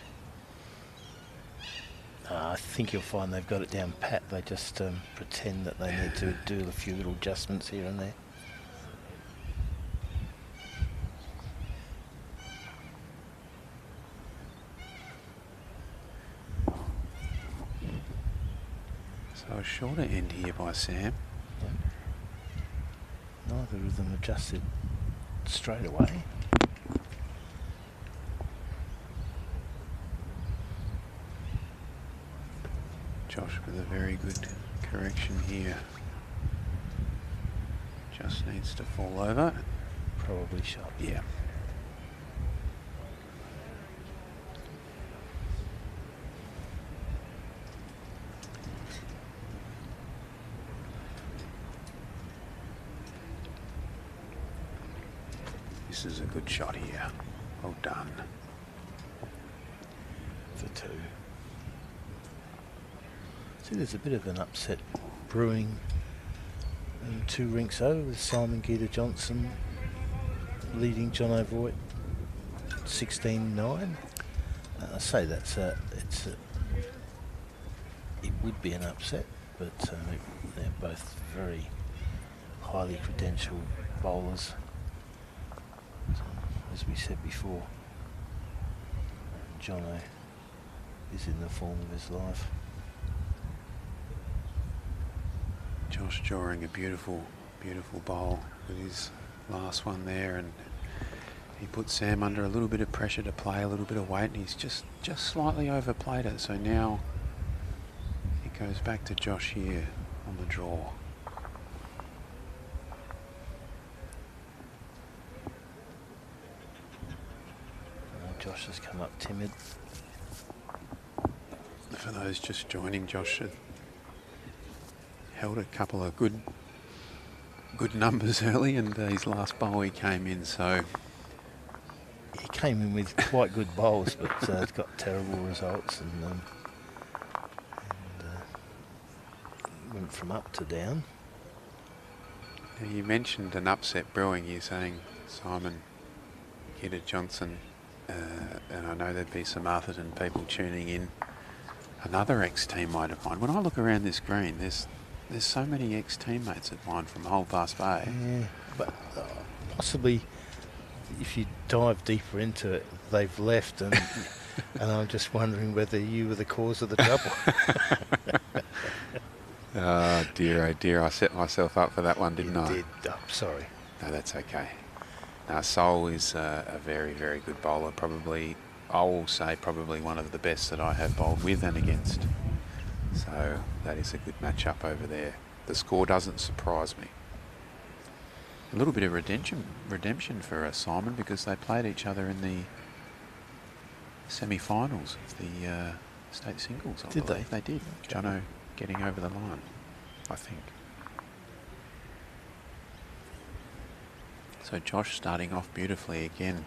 I think you'll find they've got it down pat. They just pretend that they need to do a few little adjustments here and there. So a shorter end here by Sam. Yeah. Neither of them adjusted straight away. Josh with a very good correction here. Just needs to fall over. Probably shot. Yeah. This is a good shot here. Well done. For two. See, there's a bit of an upset brewing 2 rinks over with Simon Geeta Johnson leading John O'Voigt 16-9. I say it would be an upset, but they're both very highly credentialed bowlers. As we said before, Jono is in the form of his life. Josh drawing a beautiful, beautiful bowl with his last one there, and he put Sam under a little bit of pressure to play a little bit of weight, and he's just slightly overplayed it. So now it goes back to Josh here on the draw. Josh has come up timid. For those just joining, Josh had held a couple of good numbers early, and his last bowl he came in, so he came in with quite good bowls, but it's got terrible results, and went from up to down. Now you mentioned an upset brewing. You're saying Simon Geeta Johnson, and I know there'd be some Atherton people tuning in. Another ex-teammate of mine. When I look around this green, there's so many ex-teammates of mine from Holdfast Bay. Yeah, but possibly if you dive deeper into it, they've left, and and I'm just wondering whether you were the cause of the trouble. Oh dear, I set myself up for that one, didn't I? You did. Oh, sorry. No, that's okay. Now, Sol is a very, very good bowler. Probably, I will say, probably one of the best that I have bowled with and against. So that is a good matchup over there. The score doesn't surprise me. A little bit of redemption for Simon, because they played each other in the semi-finals of the state singles. I Did believe they? They did. Okay. Jono getting over the line, I think. So Josh starting off beautifully again.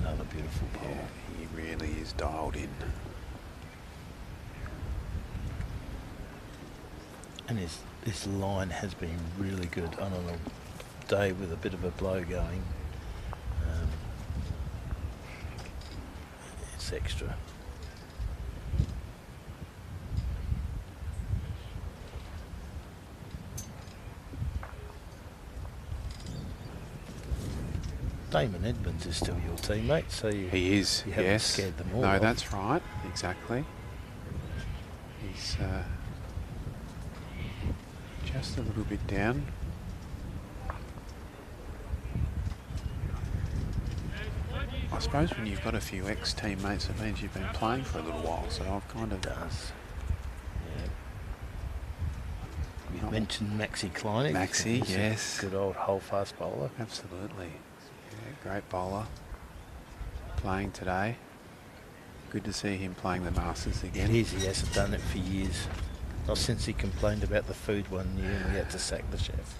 Another beautiful ball. Yeah, he really is dialed in. And his line has been really good on a day with a bit of a blow going. It's extra. Damon Edmonds is still your teammate, so He is, you haven't yes. scared them all No, off. that's right, exactly. He's just a little bit down. I suppose when you've got a few ex-teammates, it means you've been playing for a little while, so I've kind of... Does. Yeah. Not- Mentioned Maxi Klein. Maxi, yes. Good old hold-fast bowler. Absolutely. Yeah, great bowler. Playing today. Good to see him playing the Masters again. It is. He hasn't done it for years. Not since he complained about the food one year and we had to sack the chef.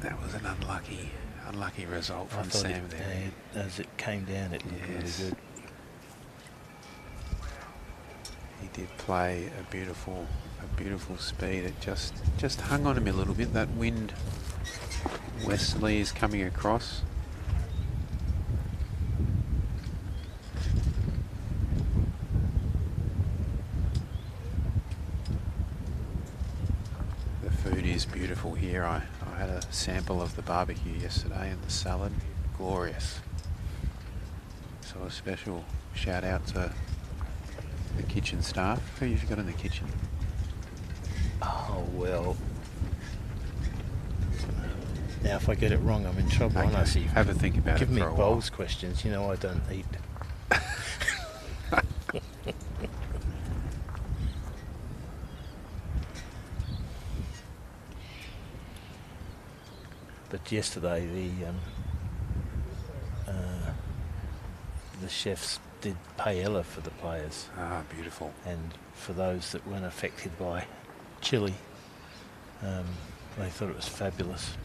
That was an unlucky result I from thought Sam there. as it came down, it looked Yes. really good. He did play a beautiful speed. It just hung on him a little bit. That wind westerly is coming across. The food is beautiful here. I had a sample of the barbecue yesterday and the salad. Glorious. So a special shout out to the kitchen staff. Who have you got in the kitchen? Oh, well. Now, if I get it wrong, I'm in trouble. I know, Okay, so you've have a think about it given me for a while. bowls questions. You know I don't eat. But yesterday, the chefs did paella for the players, Ah, beautiful. and for those that weren't affected by chili, they thought it was fabulous.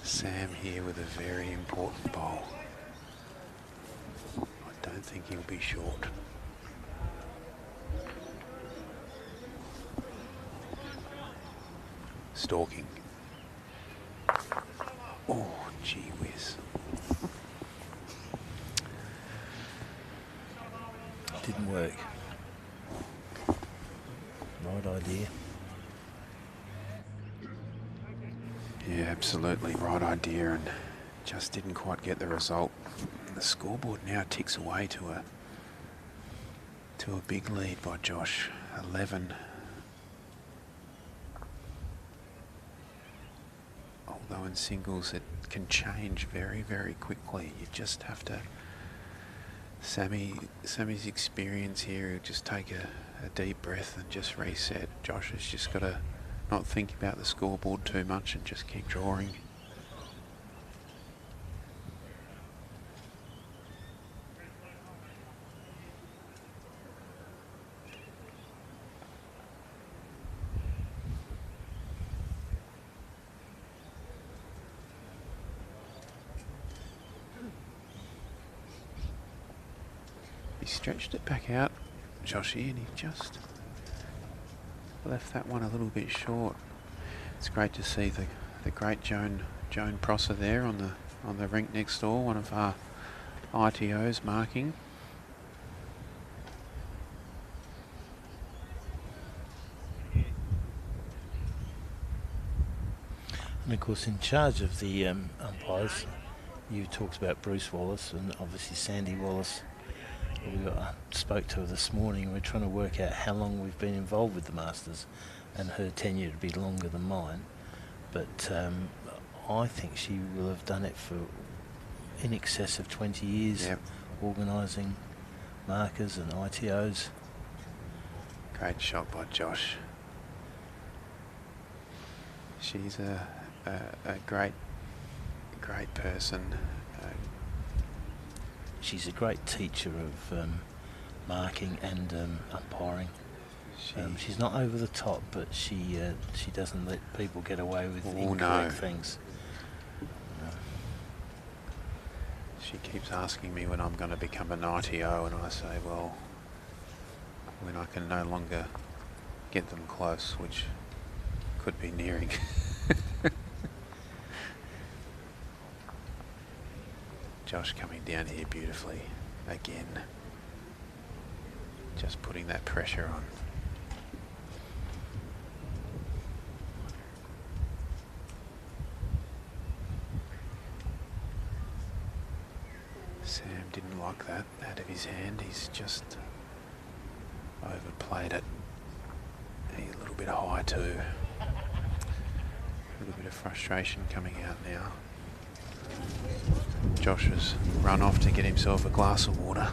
Sam here with a very important bowl. I don't think he'll be short. Stalking. Oh, gee whiz. Didn't work. Right idea. Yeah, absolutely right idea, and just didn't quite get the result. The scoreboard now ticks away to a big lead by Josh, 11. Although in singles it can change very, very quickly. You just have to... Sammy's experience here, he'll just take a deep breath and just reset. Josh has just got to not think about the scoreboard too much and just keep drawing. He stretched it back out, Joshy, and he just left that one a little bit short. It's great to see the great Joan Prosser there on the rink next door, one of our ITOs marking. And of course, in charge of the umpires, you talked about Bruce Wallace and obviously Sandy Wallace. I spoke to her this morning. We're trying to work out how long we've been involved with the Masters, and her tenure to be longer than mine. But I think she will have done it for in excess of 20 years, yep. Organising markers and ITOs. Great shot by Josh. She's a great person. She's a great teacher of marking and umpiring. She's not over the top, but she doesn't let people get away with incorrect things. She keeps asking me when I'm going to become an ITO, and I say, well, when I can no longer get them close, which could be nearing. Josh coming down here beautifully again. Just putting that pressure on. Sam didn't like that out of his hand. He's just overplayed it. He's a little bit high too. A little bit of frustration coming out now. Josh has run off to get himself a glass of water.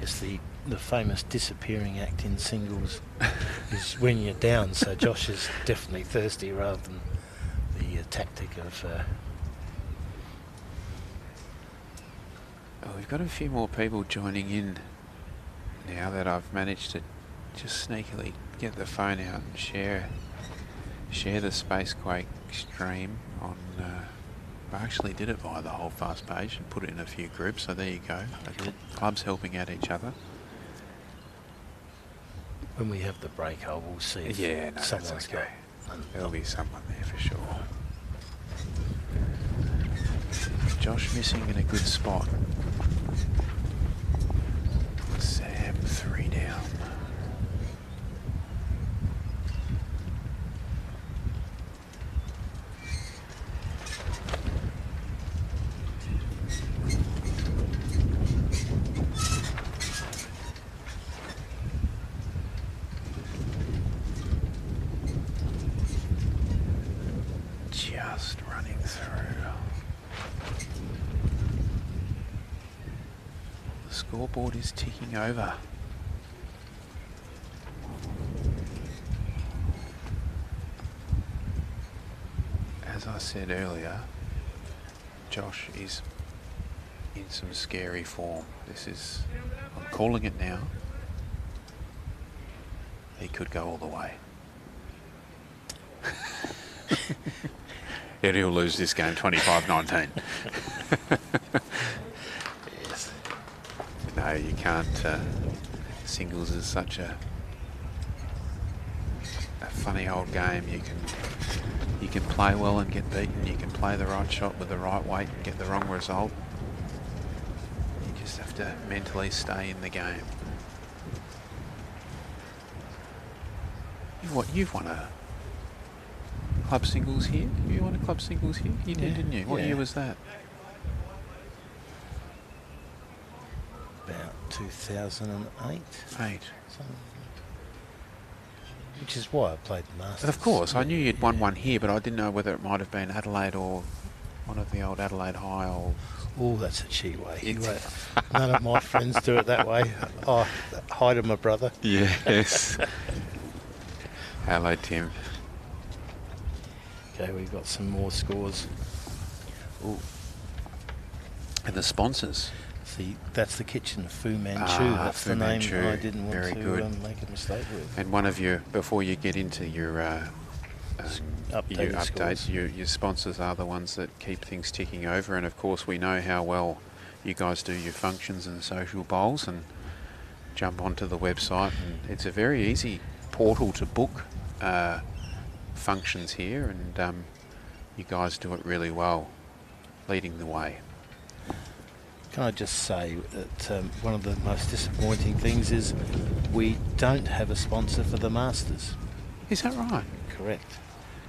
It's the famous disappearing act in singles is when you're down, so Josh is definitely thirsty rather than the tactic of... Oh, we've got a few more people joining in now that I've managed to just sneakily get the phone out and share the Spacequake stream on... I actually did it via the Holdfast page and put it in a few groups, so there you go. The clubs helping out each other. When we have the break, I will see if someone's got... There'll be someone there for sure. Josh missing in a good spot. Sam 3 down. Just running through. The scoreboard is ticking over. As I said earlier, Josh is in some scary form. This is, I'm calling it now. He could go all the way. Yeah, he'll lose this game 25-19. Yes. No, you can't. Singles is such a funny old game. You can play well and get beaten. You can play the right shot with the right weight and get the wrong result. You just have to mentally stay in the game. You've won a club singles here? You won a club singles here? You did, didn't you? What year was that? About 2008. Which is why I played the Masters. Of course, I knew you'd won one here, but I didn't know whether it might have been Adelaide or one of the old Adelaide High or... Oh, that's a cheat way. None of my friends do it that way. Oh, hi to my brother. Yes. Hello, Tim. Okay, we've got some more scores. Ooh. And the sponsors. See, that's the kitchen, Fu Manchu. That's Fu the name Manchu. I didn't want Very to good. make a mistake with. And one of you, before you get into your Updated you update. scores. Your sponsors are the ones that keep things ticking over, and of course we know how well you guys do your functions and social bowls, and jump onto the website, and it's a very easy portal to book functions here, and you guys do it really well, leading the way. Can I just say that one of the most disappointing things is we don't have a sponsor for the Masters. Is that right? Correct.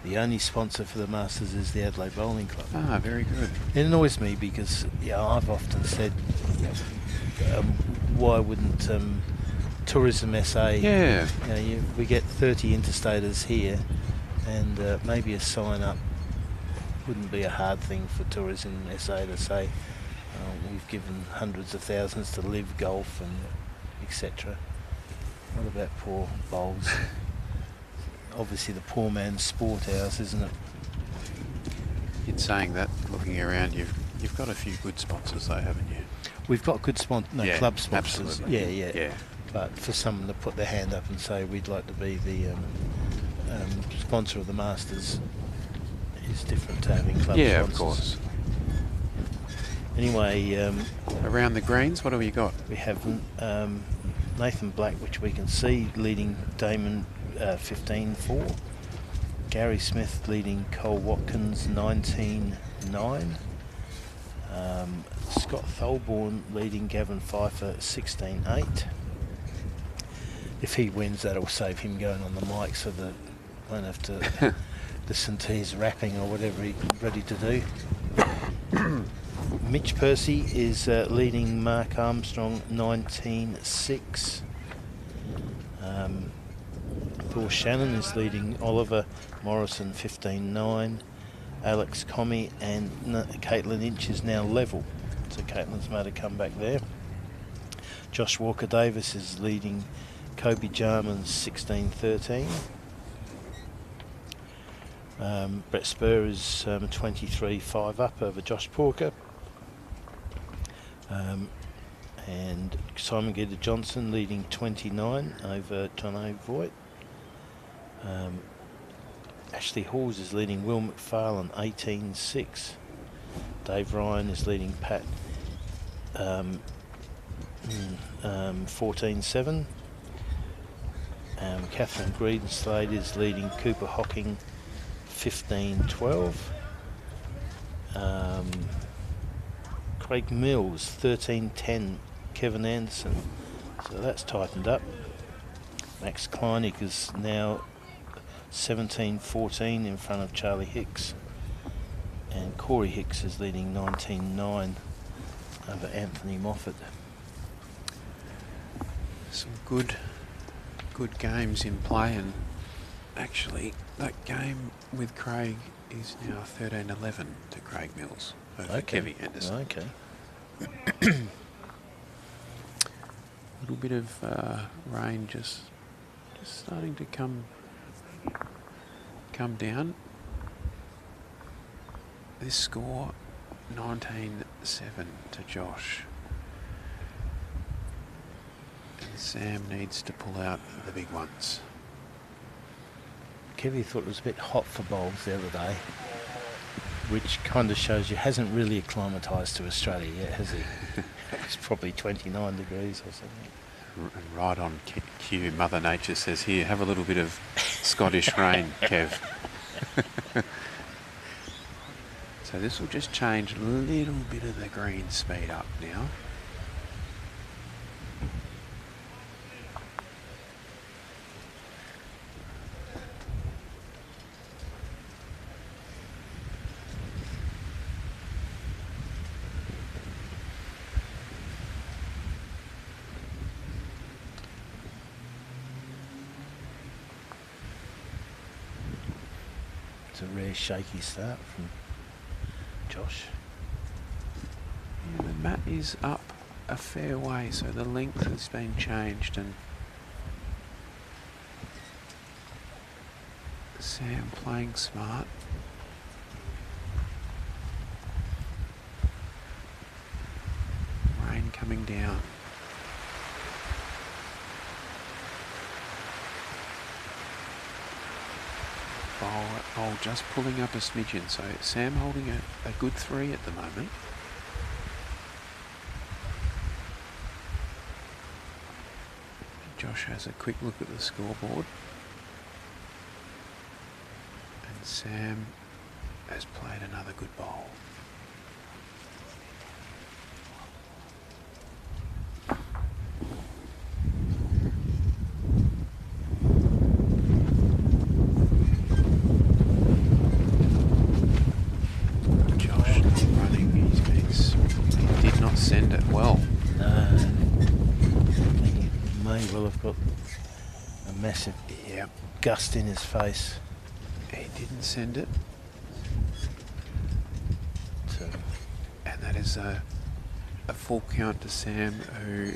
The only sponsor for the Masters is the Adelaide Bowling Club. Ah, very good. It annoys me because I've often said, why wouldn't Tourism SA? Yeah. We get 30 interstaters here, and maybe a sign up wouldn't be a hard thing for Tourism SA to say. We've given hundreds of thousands to Live Golf and etc. What about poor bowls? Obviously the poor man's sport hours, isn't it? In saying that, looking around, you've got a few good sponsors though, haven't you? We've got good Yeah, club sponsors. absolutely. Yeah. But for someone to put their hand up and say we'd like to be the sponsor of the Masters is different to having club Yeah, sponsors. of course. Anyway, Around the greens, what have you got? we have Nathan Black, which we can see leading Damon 15-4. Gary Smith leading Cole Watkins 19-9. Scott Tholborn leading Gavin Pfeiffer 16-8. If he wins, that'll save him going on the mic, so that won't have to listen to his rapping or whatever he's ready to do. Mitch Percy is leading Mark Armstrong 19-6. Thor Shannon is leading Oliver Morrison 15-9. Alex Comey and Caitlin Inch is now level, so Caitlin's made a comeback there. Josh Walker Davis is leading Kobe Jarman 16-13. Brett Spur is 23-5 up over Josh Porker. And Simon Gitter Johnson leading 29 over John A. Voigt. Ashley Halls is leading Will McFarlane 18-6. Dave Ryan is leading Pat 14-7. Catherine Greenslade is leading Cooper Hocking 15-12. Craig Mills 13-10 Kevin Anderson, so that's tightened up. Max Kleinig is now 17-14 in front of Charlie Hicks, and Corey Hicks is leading 19-9 over Anthony Moffat. Some good games in play, and actually that game with Craig is now 13-11 to Craig Mills over Kevin Anderson. Okay. A little bit of rain just starting to come down. This score 19-7 to Josh. And Sam needs to pull out the big ones. Kevy thought it was a bit hot for bowls the other day, which kind of shows you hasn't really acclimatised to Australia yet, has he? It's probably 29 degrees or something. And right on cue, Mother Nature says, here, have a little bit of Scottish rain, Kev. So this will just change a little bit of the green speed up now. It's a rare shaky start from Josh. Yeah, the mat is up a fair way, so the length has been changed, and Sam playing smart. Rain coming down. Bowl just pulling up a smidgen. So Sam holding a good 3 at the moment. Josh has a quick look at the scoreboard. And Sam has played another good bowl. Josh running his mix. He did not send it well. He may well have got a massive gust in his face. He didn't send it. So, And that is a full count to Sam, who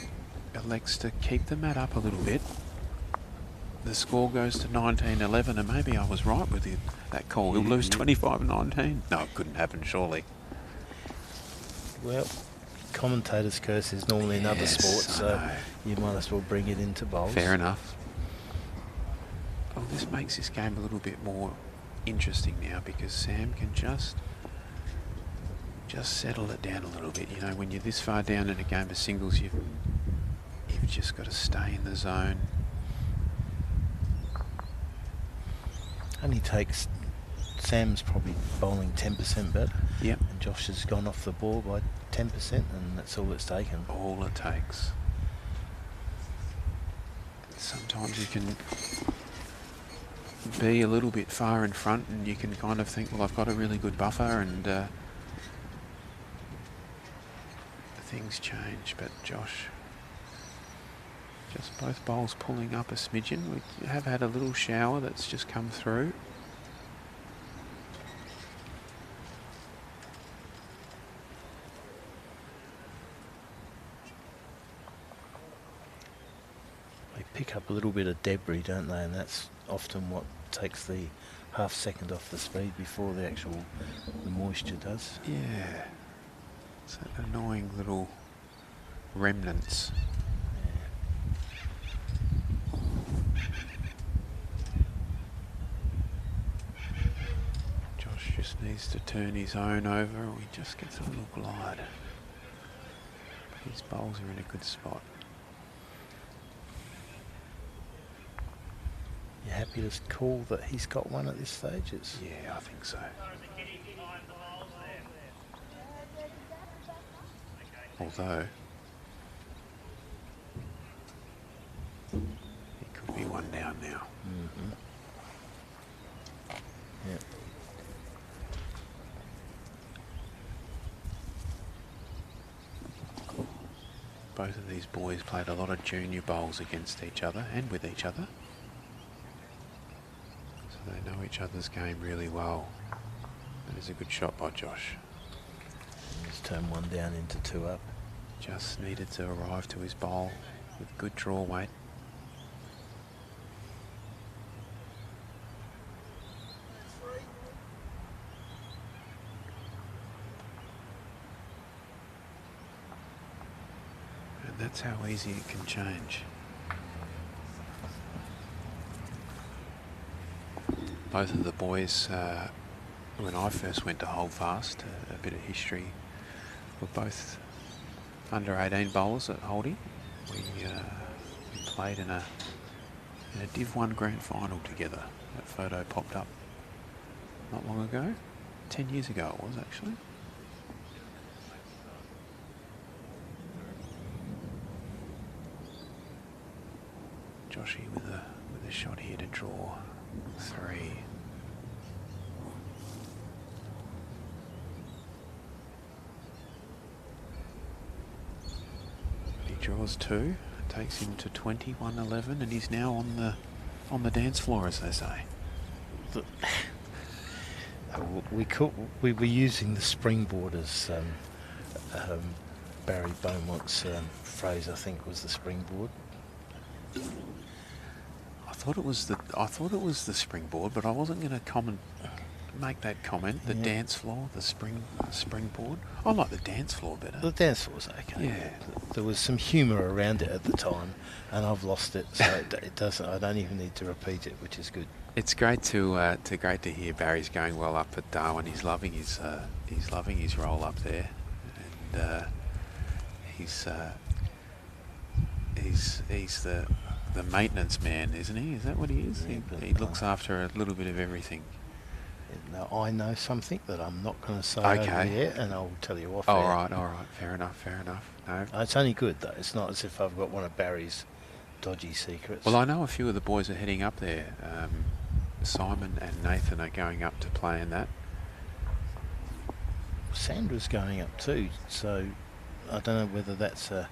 elects to keep the mat up a little bit. The score goes to 19-11, and maybe I was right with that call. He'll lose 25-19. No, it couldn't happen, surely. well, commentator's curse is normally in other Yes, sports, I so know. you might as well bring it into bowls. Fair enough. Well, this makes this game a little bit more interesting now, because Sam can just settle it down a little bit. You know, when you're this far down in a game of singles, you've just got to stay in the zone. Only takes, Sam's probably bowling 10% better. Yep. And Josh has gone off the ball by 10%, and that's all it's taken. All it takes. Sometimes you can be a little bit far in front, and you can kind of think, well, I've got a really good buffer, and things change. But Josh, just both bowls pulling up a smidgen. We have had a little shower that's just come through. They pick up a little bit of debris, don't they? And that's often what takes the half second off the speed before the moisture does. Yeah. It's that annoying little remnants. Josh just needs to turn his own over, or he just gets a little glide. But his bowls are in a good spot. You happy to call that he's got one at this stage? It's Yeah, I think so. Although he could be one down now. Mm-hmm. Yeah. Both of these boys played a lot of junior bowls against each other and with each other. So they know each other's game really well. That is a good shot by Josh. He's turned one down into 2 up. Just needed to arrive to his bowl with good draw weight. And that's how easy it can change. Both of the boys, when I first went to Holdfast, a bit of history, were both under 18 bowlers at Holdie. We played in a Div 1 grand final together. That photo popped up not long ago. 10 years ago it was, actually. Joshy with a shot here to draw 3. He draws 2. It takes him to 21-11, and he's now on the dance floor, as they say. We were using the springboard as Barry Beaumont's phrase, I think, was the springboard. I thought it was the springboard, but I wasn't going to make that comment. The dance floor, the springboard. I like the dance floor better. The dance floor's okay. Yeah. There was some humour around it at the time, and I've lost it, so it doesn't. I don't even need to repeat it, which is good. It's great to hear Barry's going well up at Darwin. He's loving his role up there, and he's the maintenance man, isn't he? Is that what he is? Yeah, He looks after a little bit of everything. Now, I know something that I'm not going to say Okay. over here, and I'll tell you off All air. right. Fair enough. No. It's only good, though. It's not as if I've got one of Barry's dodgy secrets. Well, I know a few of the boys are heading up there. Simon and Nathan are going up to play in that. Sandra's going up too, so I don't know whether that's for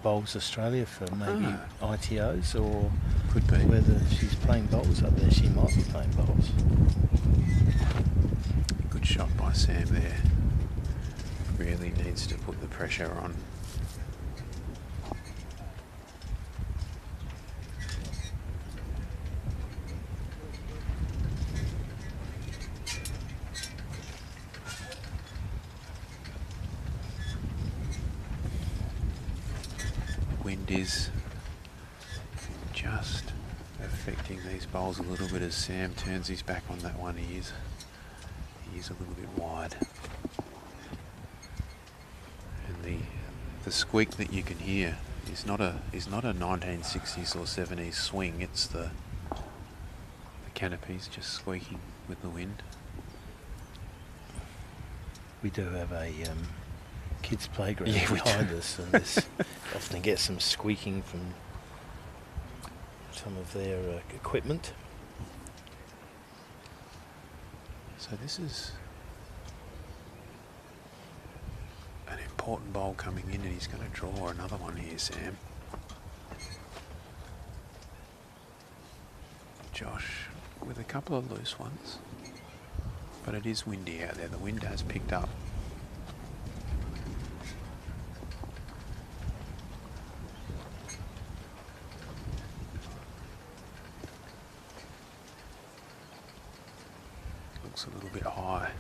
Bowls Australia, for maybe ITOs, or Could be. whether she's playing bowls up there. She might be playing bowls. Good shot by Sam there. Really needs to put the pressure on. Wind is just affecting these bowls a little bit as Sam turns his back on that one. He is a little bit wide. And the squeak that you can hear is not a 1960s or 70s swing. It's the canopies just squeaking with the wind. We do have a kids playground Yeah, we behind do. us, and this often gets some squeaking from some of their equipment. So this is an important bowl coming in, and he's going to draw another one here, Sam. Josh with a couple of loose ones, but it is windy out there. The wind has picked up. Looks a little bit high.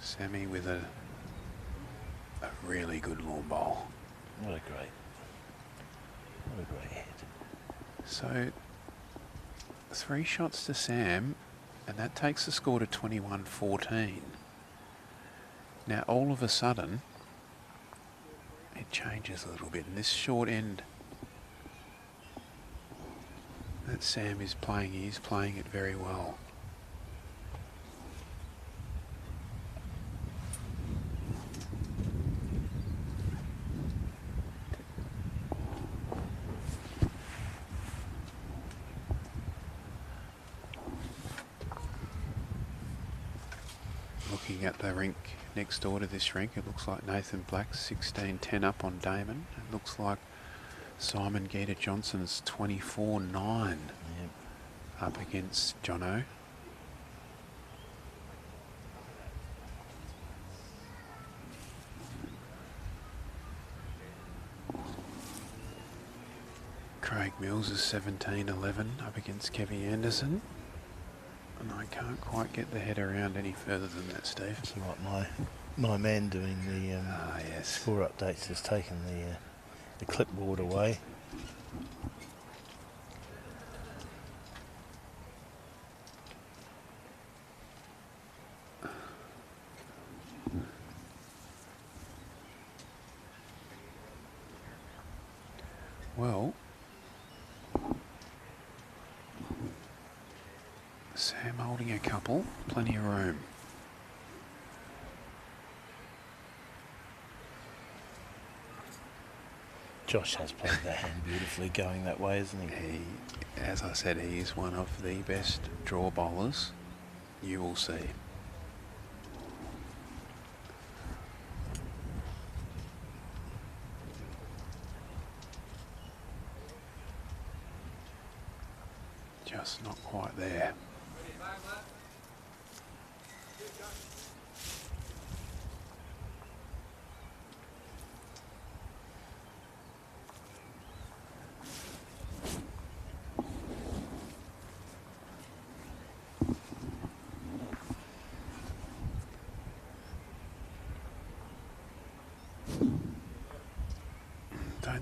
Sammy with a really good lawn bowl. What a great head. So 3 shots to Sam, and that takes the score to 21-14. Now all of a sudden it changes a little bit, and this short end that Sam is playing, he's playing it very well. Looking at the rink next door to this rink, it looks like Nathan Black's 16-10 up on Damon. It looks like Simon Gaeta Johnson's 24-9 up against Jono. Craig Mills is 17-11 up against Kevy Anderson. And I can't quite get the head around any further than that, Steve. It's like my man doing the Yes. score updates has taken the clipboard away. Well, Sam holding a couple, plenty of room. Josh has played that hand beautifully going that way, isn't he? As I said, he is one of the best draw bowlers you will see. Just not quite there.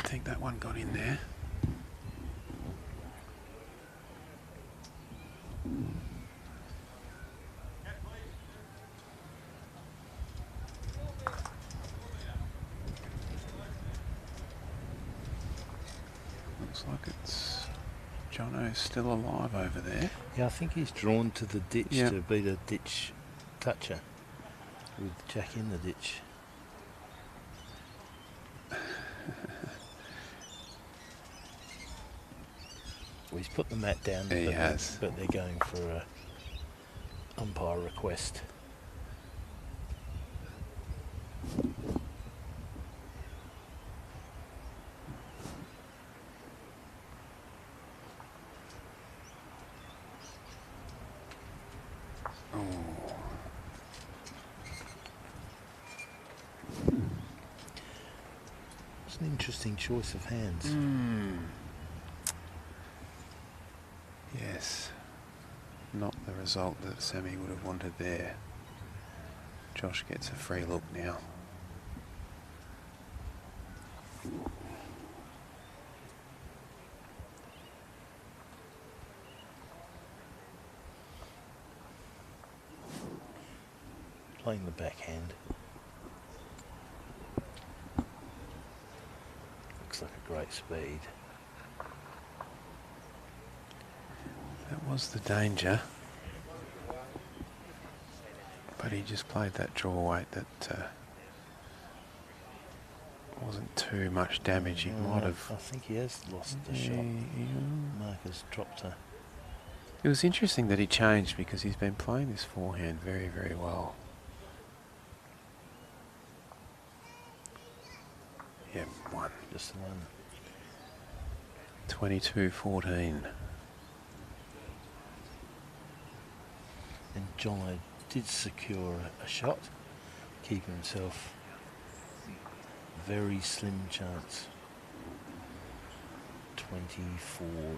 think that one got in there. Looks like it's Jono's still alive over there. Yeah, I think he's drawn to the ditch Yeah. to be the ditch toucher with Jack in the ditch. Well, he's put the mat down, He has. but they're going for a umpire request. It's an interesting choice of hands. Yes. Not the result that Sammy would have wanted there. Josh gets a free look now. Playing the backhand. Looks like a great speed. That was the danger. But he just played that draw weight that wasn't too much damage. He might have... I think he has lost the shot. Marcus dropped her. It was interesting that he changed because he's been playing this forehand very, very well. Yeah, one. Just the one. 22-14. And Jono did secure a shot, keep himself very slim chance. 24-10.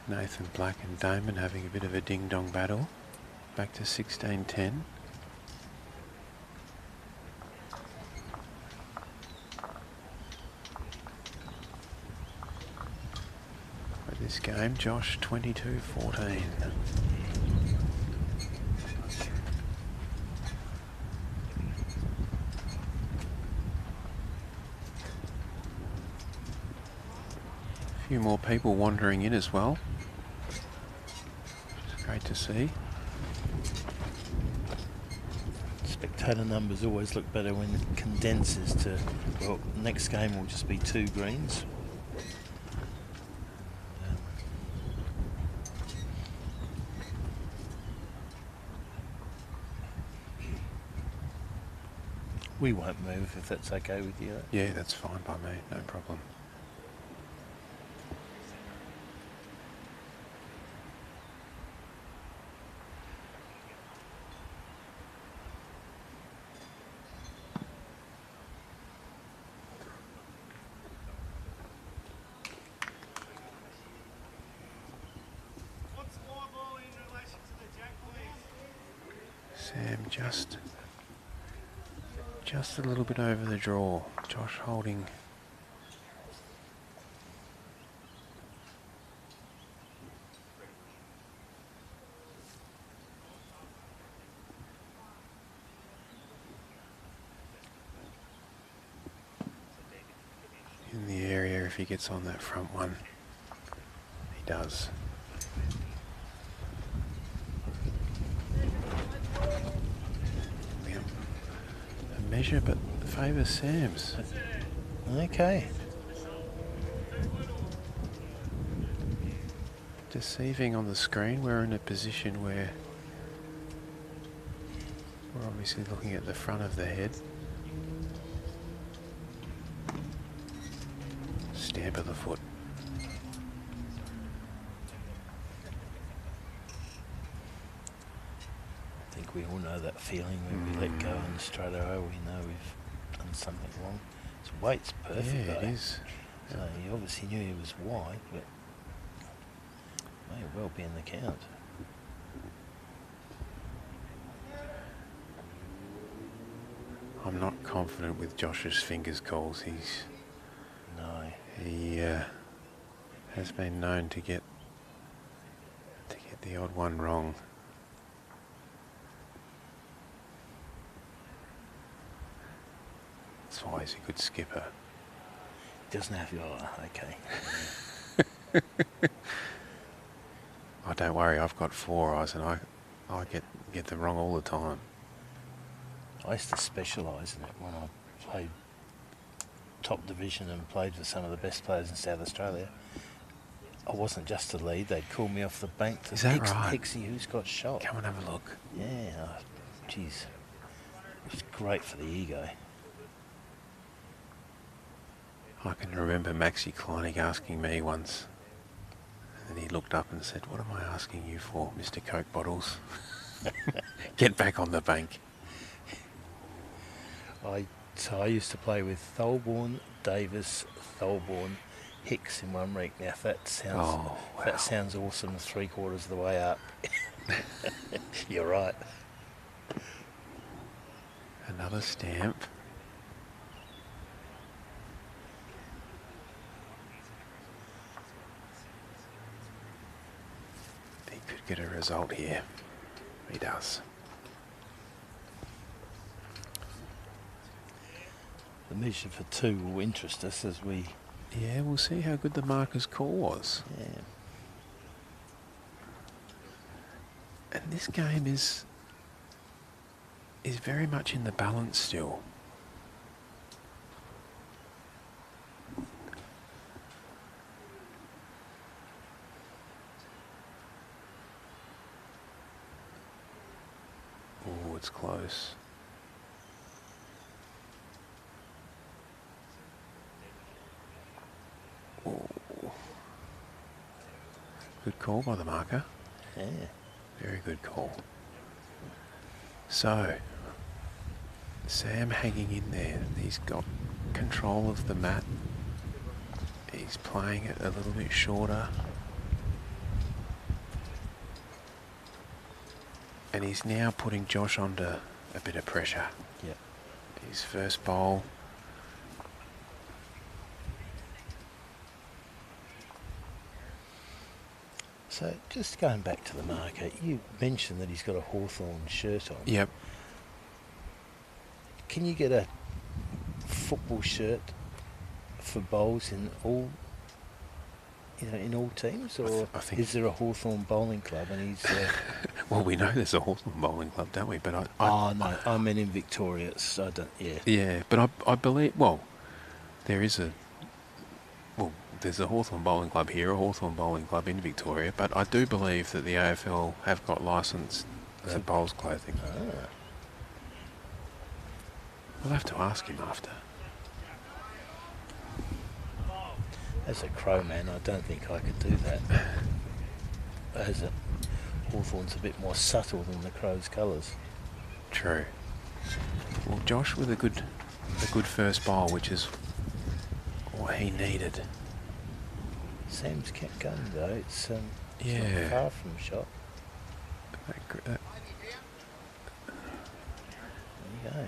Nathan Black and Damon having a bit of a ding-dong battle. Back to 16-10. But this game, Josh, 22-14. A few more people wandering in as well. Great to see. Spectator numbers always look better when it condenses to, well, next game will just be 2 greens. We won't move if that's okay with you. Yeah, that's fine by me, no problem. What's my ball in relation to the jack, please? Sam just a little bit over the draw. Josh holding. In the area if he gets on that front one. He does. Measure, but favours Sam's. Okay. Deceiving on the screen. We're in a position where we're obviously looking at the front of the head. Stamp of the foot. I think we all know that feeling when we let go and straight away we know we've done something wrong. His weight's perfect Yeah, though. it is. So he obviously knew he was wide, but may well be in the count. I'm not confident with Josh's fingers calls. No. He has been known to get the odd one wrong. That's why he's a good skipper. Doesn't have your... okay. Oh, don't worry, I've got 4 eyes and I get them wrong all the time. I used to specialise in it when I played top division and played for some of the best players in South Australia. I wasn't just a lead, they'd call me off the bank to Is that right? Hixie, who's got shot. Come and have a look. Yeah, geez. It was great for the ego. I can remember Maxie Kleinig asking me once, and he looked up and said, "What am I asking you for, Mr. Coke Bottles? Get back on the bank." So I used to play with Tholborn, Davis, Tholborn, Hicks in one week. Now if that sounds awesome 3/4 of the way up. You're right. Another stamp. He could get a result here. He does. The measure for 2 will interest us as we... Yeah, we'll see how good the marker's call was. Yeah. And this game is very much in the balance still. Oh, it's close. Oh. Good call by the marker. Yeah. Very good call. So, Sam hanging in there. He's got control of the mat. He's playing it a little bit shorter. And he's now putting Josh under a bit of pressure. Yep. His first bowl. So just going back to the marker, you mentioned that he's got a Hawthorn shirt on. Yep. Can you get a football shirt for bowls in all, in all teams, or I think is there a Hawthorn bowling club and he's? Well, we know there's a Hawthorn bowling club, don't we? But no, I mean in Victoria. I don't. Yeah. Yeah, but I believe. Well, there's a Hawthorn bowling club here, a Hawthorn bowling club in Victoria, but I do believe that the AFL have got licensed bowls clothing. Ah. We'll have to ask him after. As a Crow man, I don't think I could do that. As a Hawthorn's a bit more subtle than the Crow's colours. True. Well, Josh with a good first bowl, which is what he needed. Sam's kept going though. It's not Yeah. far from shot. That- There you go.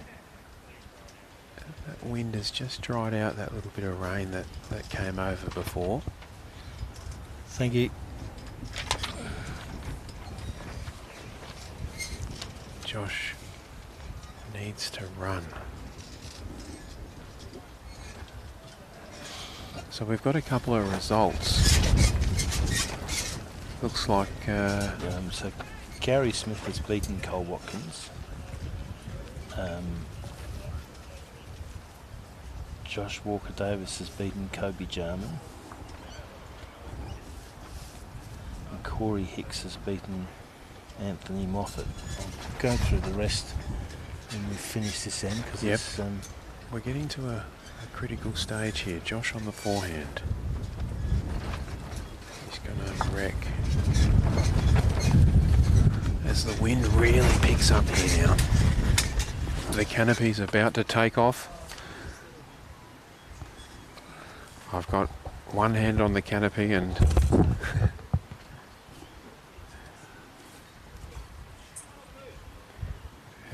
That wind has just dried out that little bit of rain that came over before. Thank you. Josh needs to run. So we've got a couple of results. Looks like So Gary Smith has beaten Cole Watkins. Josh Walker-Davis has beaten Kobe Jarman. And Corey Hicks has beaten Anthony Moffat. I'll go through the rest when we finish this end because Yep. it's we're getting to a critical stage here. Josh on the forehand. He's going to wreck. As the wind really picks up here now. The canopy's about to take off. I've got one hand on the canopy and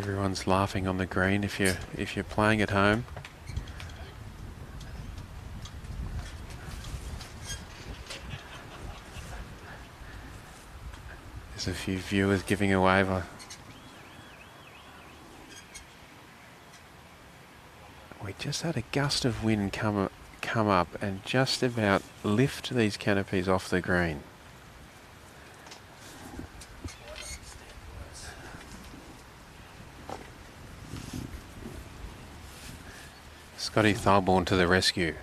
Everyone's laughing on the green if you're playing at home. There's a few viewers giving a wave. We just had a gust of wind come up and just about lift these canopies off the green. Scotty Thalborn to the rescue.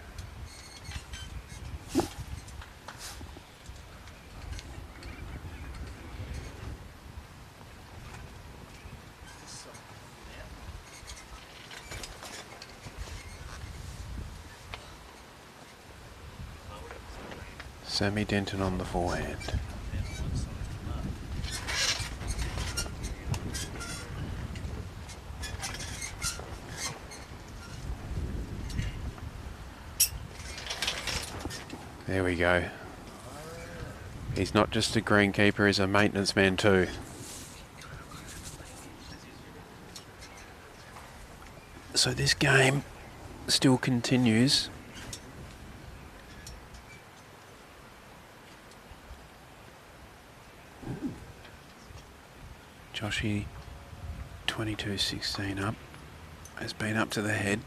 Sammy Denton on the forehand. There we go. He's not just a greenkeeper, he's a maintenance man too. So this game still continues. Joshy, 22-16 up, has been up to the head.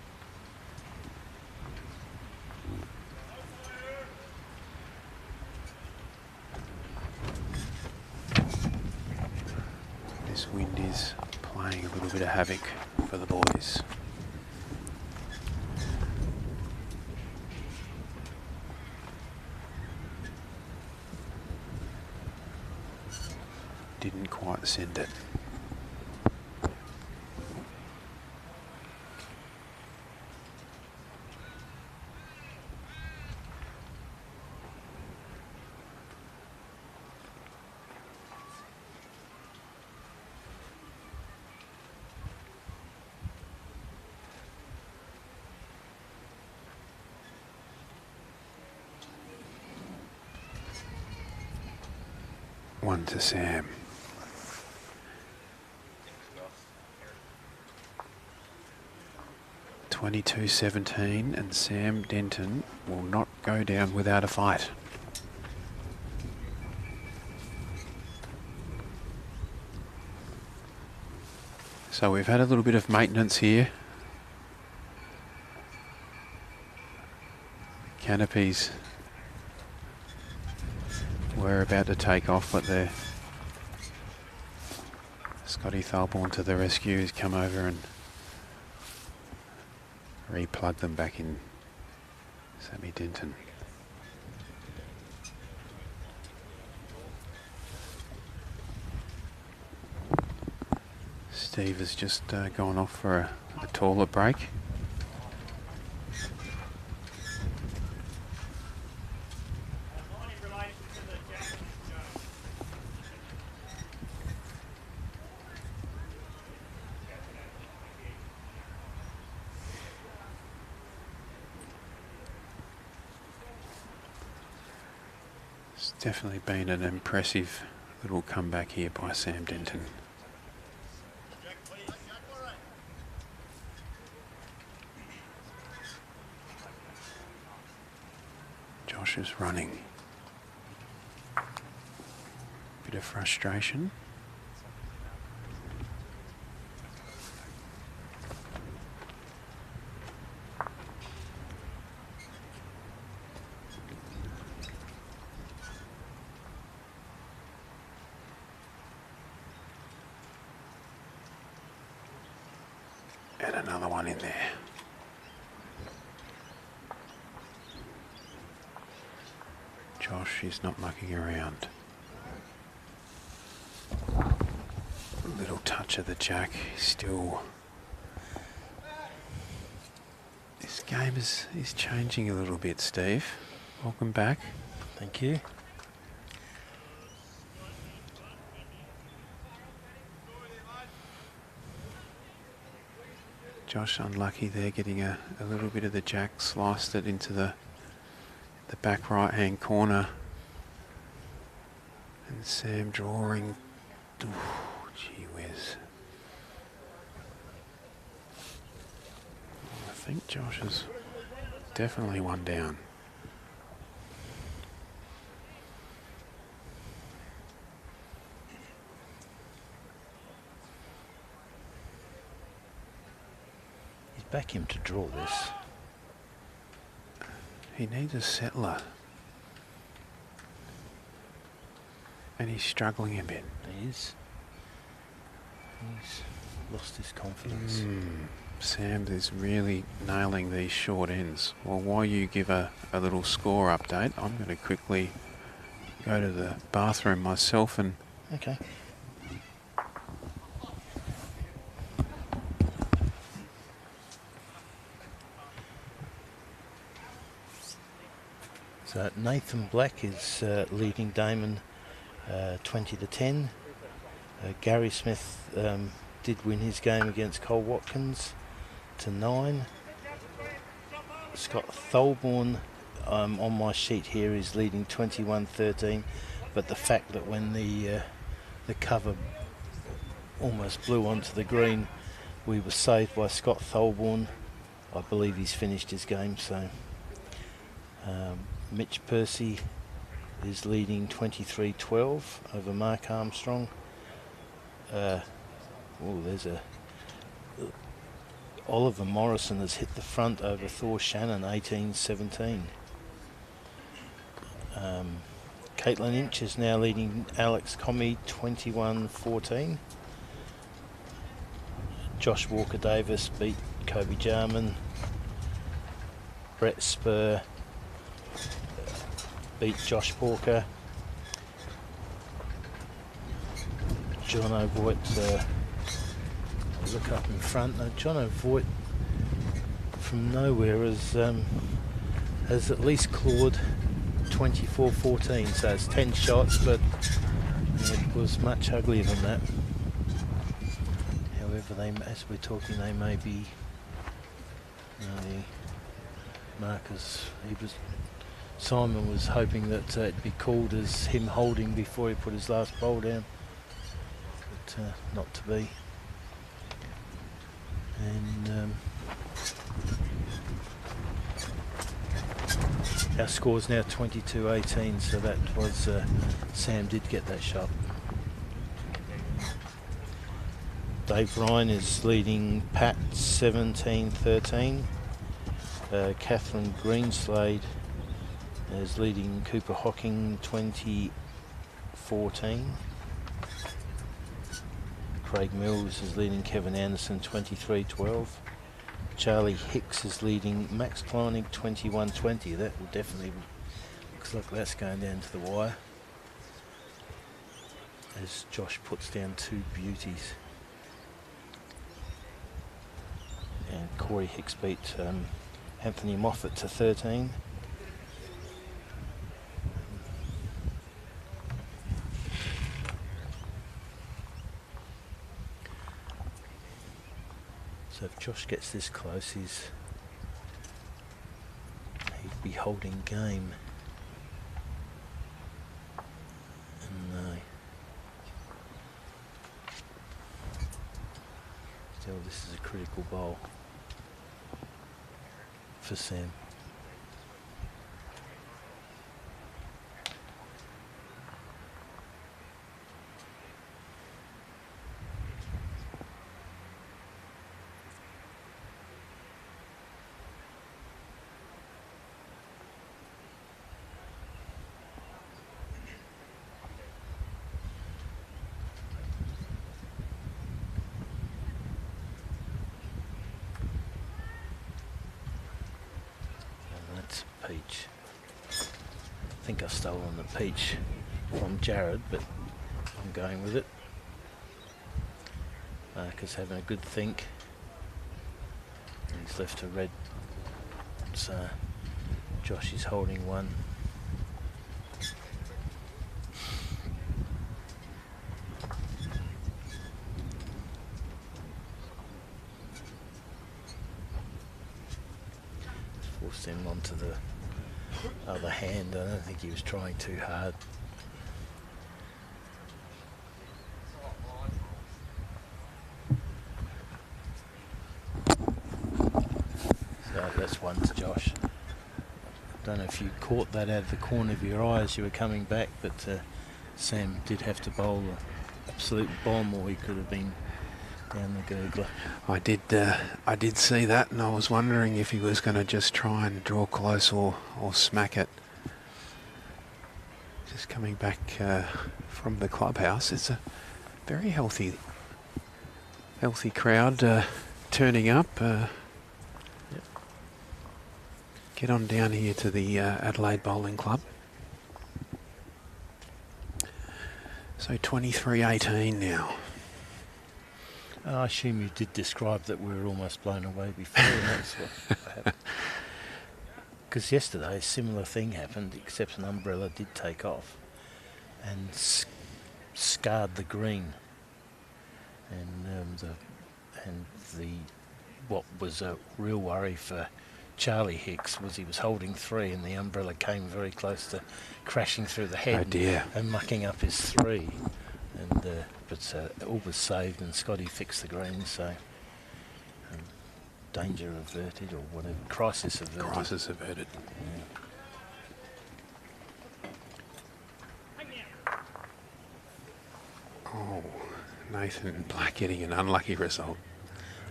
This wind is playing a little bit of havoc for the boys. Didn't quite send it. One to Sam. (22-17) and Sam Denton will not go down without a fight. So we've had a little bit of maintenance here. Canopies were about to take off, but they're Scotty Thalborn to the rescue. He's come over and replug them back in. Sammy Denton. Steve has just gone off for a toilet break. It's definitely been an impressive little comeback here by Sam Denton. Josh is running. Bit of frustration. And another one in there. Josh is not mucking around. A little touch of the jack. Still. This game is changing a little bit, Steve. Welcome back. Thank you. Josh unlucky there, getting a little bit of the jack, sliced it into the back right hand corner. And Sam drawing. Ooh, gee whiz. think Josh is definitely one down. He's back him to draw this. He needs a settler. And he's struggling a bit. He is. He's lost his confidence. Sam is really nailing these short ends. Well, while you give a little score update, I'm going to quickly go to the bathroom myself and... Okay. So Nathan Black is leading Damon 20 to 10. Gary Smith did win his game against Cole Watkins to 9. Scott Tholborn on my sheet here is leading 21-13, but the fact that when the cover almost blew onto the green, we were saved by Scott Tholborn. I believe he's finished his game. So Mitch Percy is leading 23-12 over Mark Armstrong. There's a Oliver Morrison has hit the front over Thor Shannon 18-17. Caitlin Inch is now leading Alex Comey 21-14. Josh Walker Davis beat Kobe Jarman. Brett Spur beat Josh Porker. John O'Voigt, look up in front. John O'Voigt from nowhere has at least clawed 24-14, so it's 10 shots, but it was much uglier than that. However, as we're talking, they may be the markers. Simon was hoping that it'd be called as him holding before he put his last bowl down, but not to be. And our score's now 22-18, so that was Sam did get that shot. Dave Ryan is leading Pat 17-13. Catherine Greenslade is leading Cooper Hocking 20-14. Craig Mills is leading Kevin Anderson 23-12. Charlie Hicks is leading Max Kleinig 21-20. That will definitely, looks like that's going down to the wire as Josh puts down 2 beauties. And Corey Hicks beat Anthony Moffat to 13. So if Josh gets this close, he'd be holding game. And no. Still, this is a critical bowl for Sam. Peach. I think I've stolen the peach from Jared, but I'm going with it. Marcus having a good think. He's left a red, so Josh is holding one. Forced him onto the other hand. I don't think he was trying too hard. ones, Josh. Don't know if you caught that out of the corner of your eye as you were coming back, but Sam did have to bowl an absolute bomb, or he could have been down the gurgler. I did see that, and I was wondering if he was going to just try and draw close or smack it. Just coming back from the clubhouse, it's a very healthy crowd turning up. Yep. Get on down here to the Adelaide Bowling Club. So 23-18 now. I assume you did describe that we were almost blown away before, and that's what happened. Because yesterday a similar thing happened, except an umbrella did take off and scarred the green. And what was a real worry for Charlie Hicks was he was holding 3, and the umbrella came very close to crashing through the head. Oh dear. And mucking up his 3. And but all was saved, and Scotty fixed the green, so danger averted, or whatever, crisis averted. Crisis averted. Yeah. Oh, Nathan Black getting an unlucky result.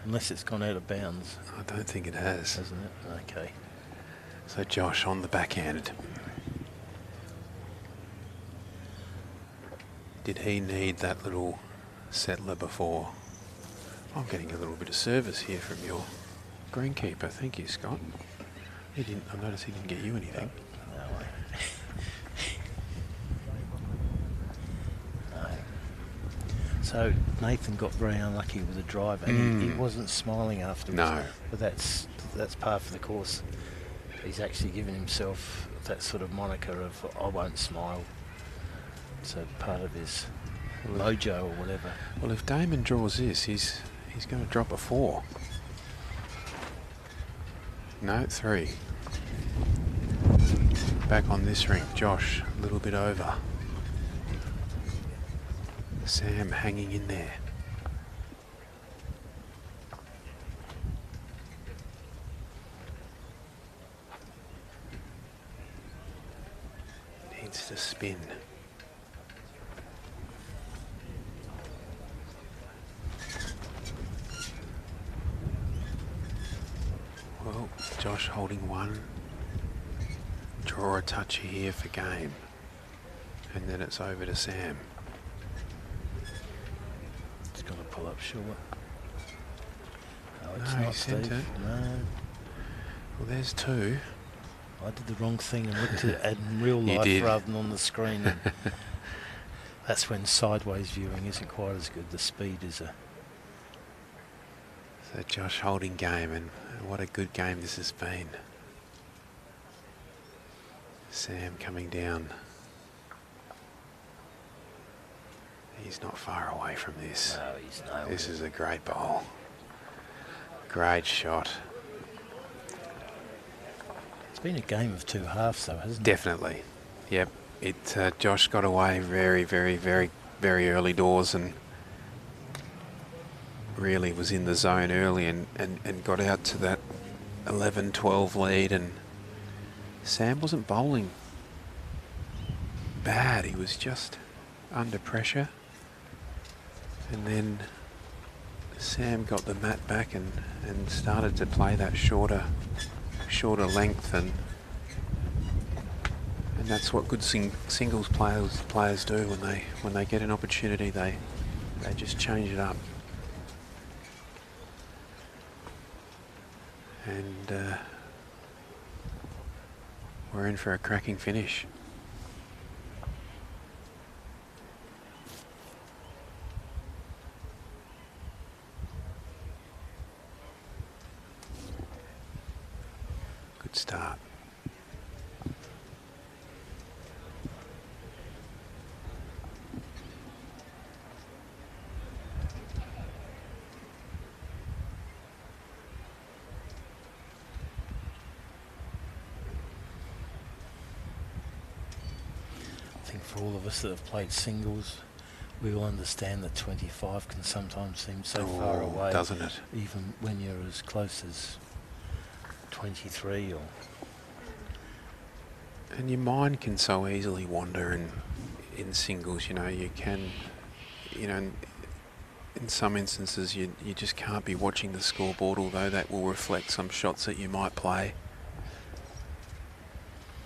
Unless it's gone out of bounds. I don't think it has. Hasn't it? Okay. So Josh on the backhand. Did he need that little settler before? I'm getting a little bit of service here from your greenkeeper. Thank you, Scott. He didn't. I noticed he didn't get you anything. No. No. So Nathan got very unlucky with the drive, and he wasn't smiling afterwards. No. But that's par for the course. He's actually given himself that sort of moniker of "I won't smile." So part of his mojo or whatever. Well, if Damon draws this, he's going to drop a 4. No, 3. Back on this ring, Josh, a little bit over. Sam hanging in there. Needs to spin. Well, Josh holding 1. Draw a touch here for game. And then it's over to Sam. It's going to pull up short. No, No, it's he not, sent Steve. it. No. Well, there's 2. I did the wrong thing and looked at it in real You life did. rather than on the screen. And that's when sideways viewing isn't quite as good. The speed is a... So Josh holding game, and what a good game this has been. Sam coming down. He's not far away from this. No, he's nailed This it. is a great bowl. Great shot. It's been a game of 2 halves though, hasn't it? Definitely. Yep. Josh got away very, very, very, very early doors and really was in the zone early and got out to that 11-12 lead, and Sam wasn't bowling bad. He was just under pressure. And then Sam got the mat back and started to play that shorter length, and that's what good singles players do when they get an opportunity. They just change it up. And we're in for a cracking finish. Good start. I think for all of us that have played singles, we will understand that 25 can sometimes seem so far away. Doesn't it? Even when you're as close as 23 or... And your mind can so easily wander in singles, you know, you can, you know, in some instances you just can't be watching the scoreboard, although that will reflect some shots that you might play.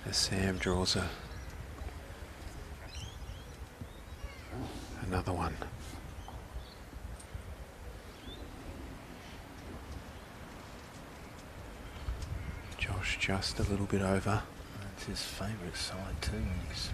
As Sam draws another one. Josh just a little bit over. That's his favourite side too. He's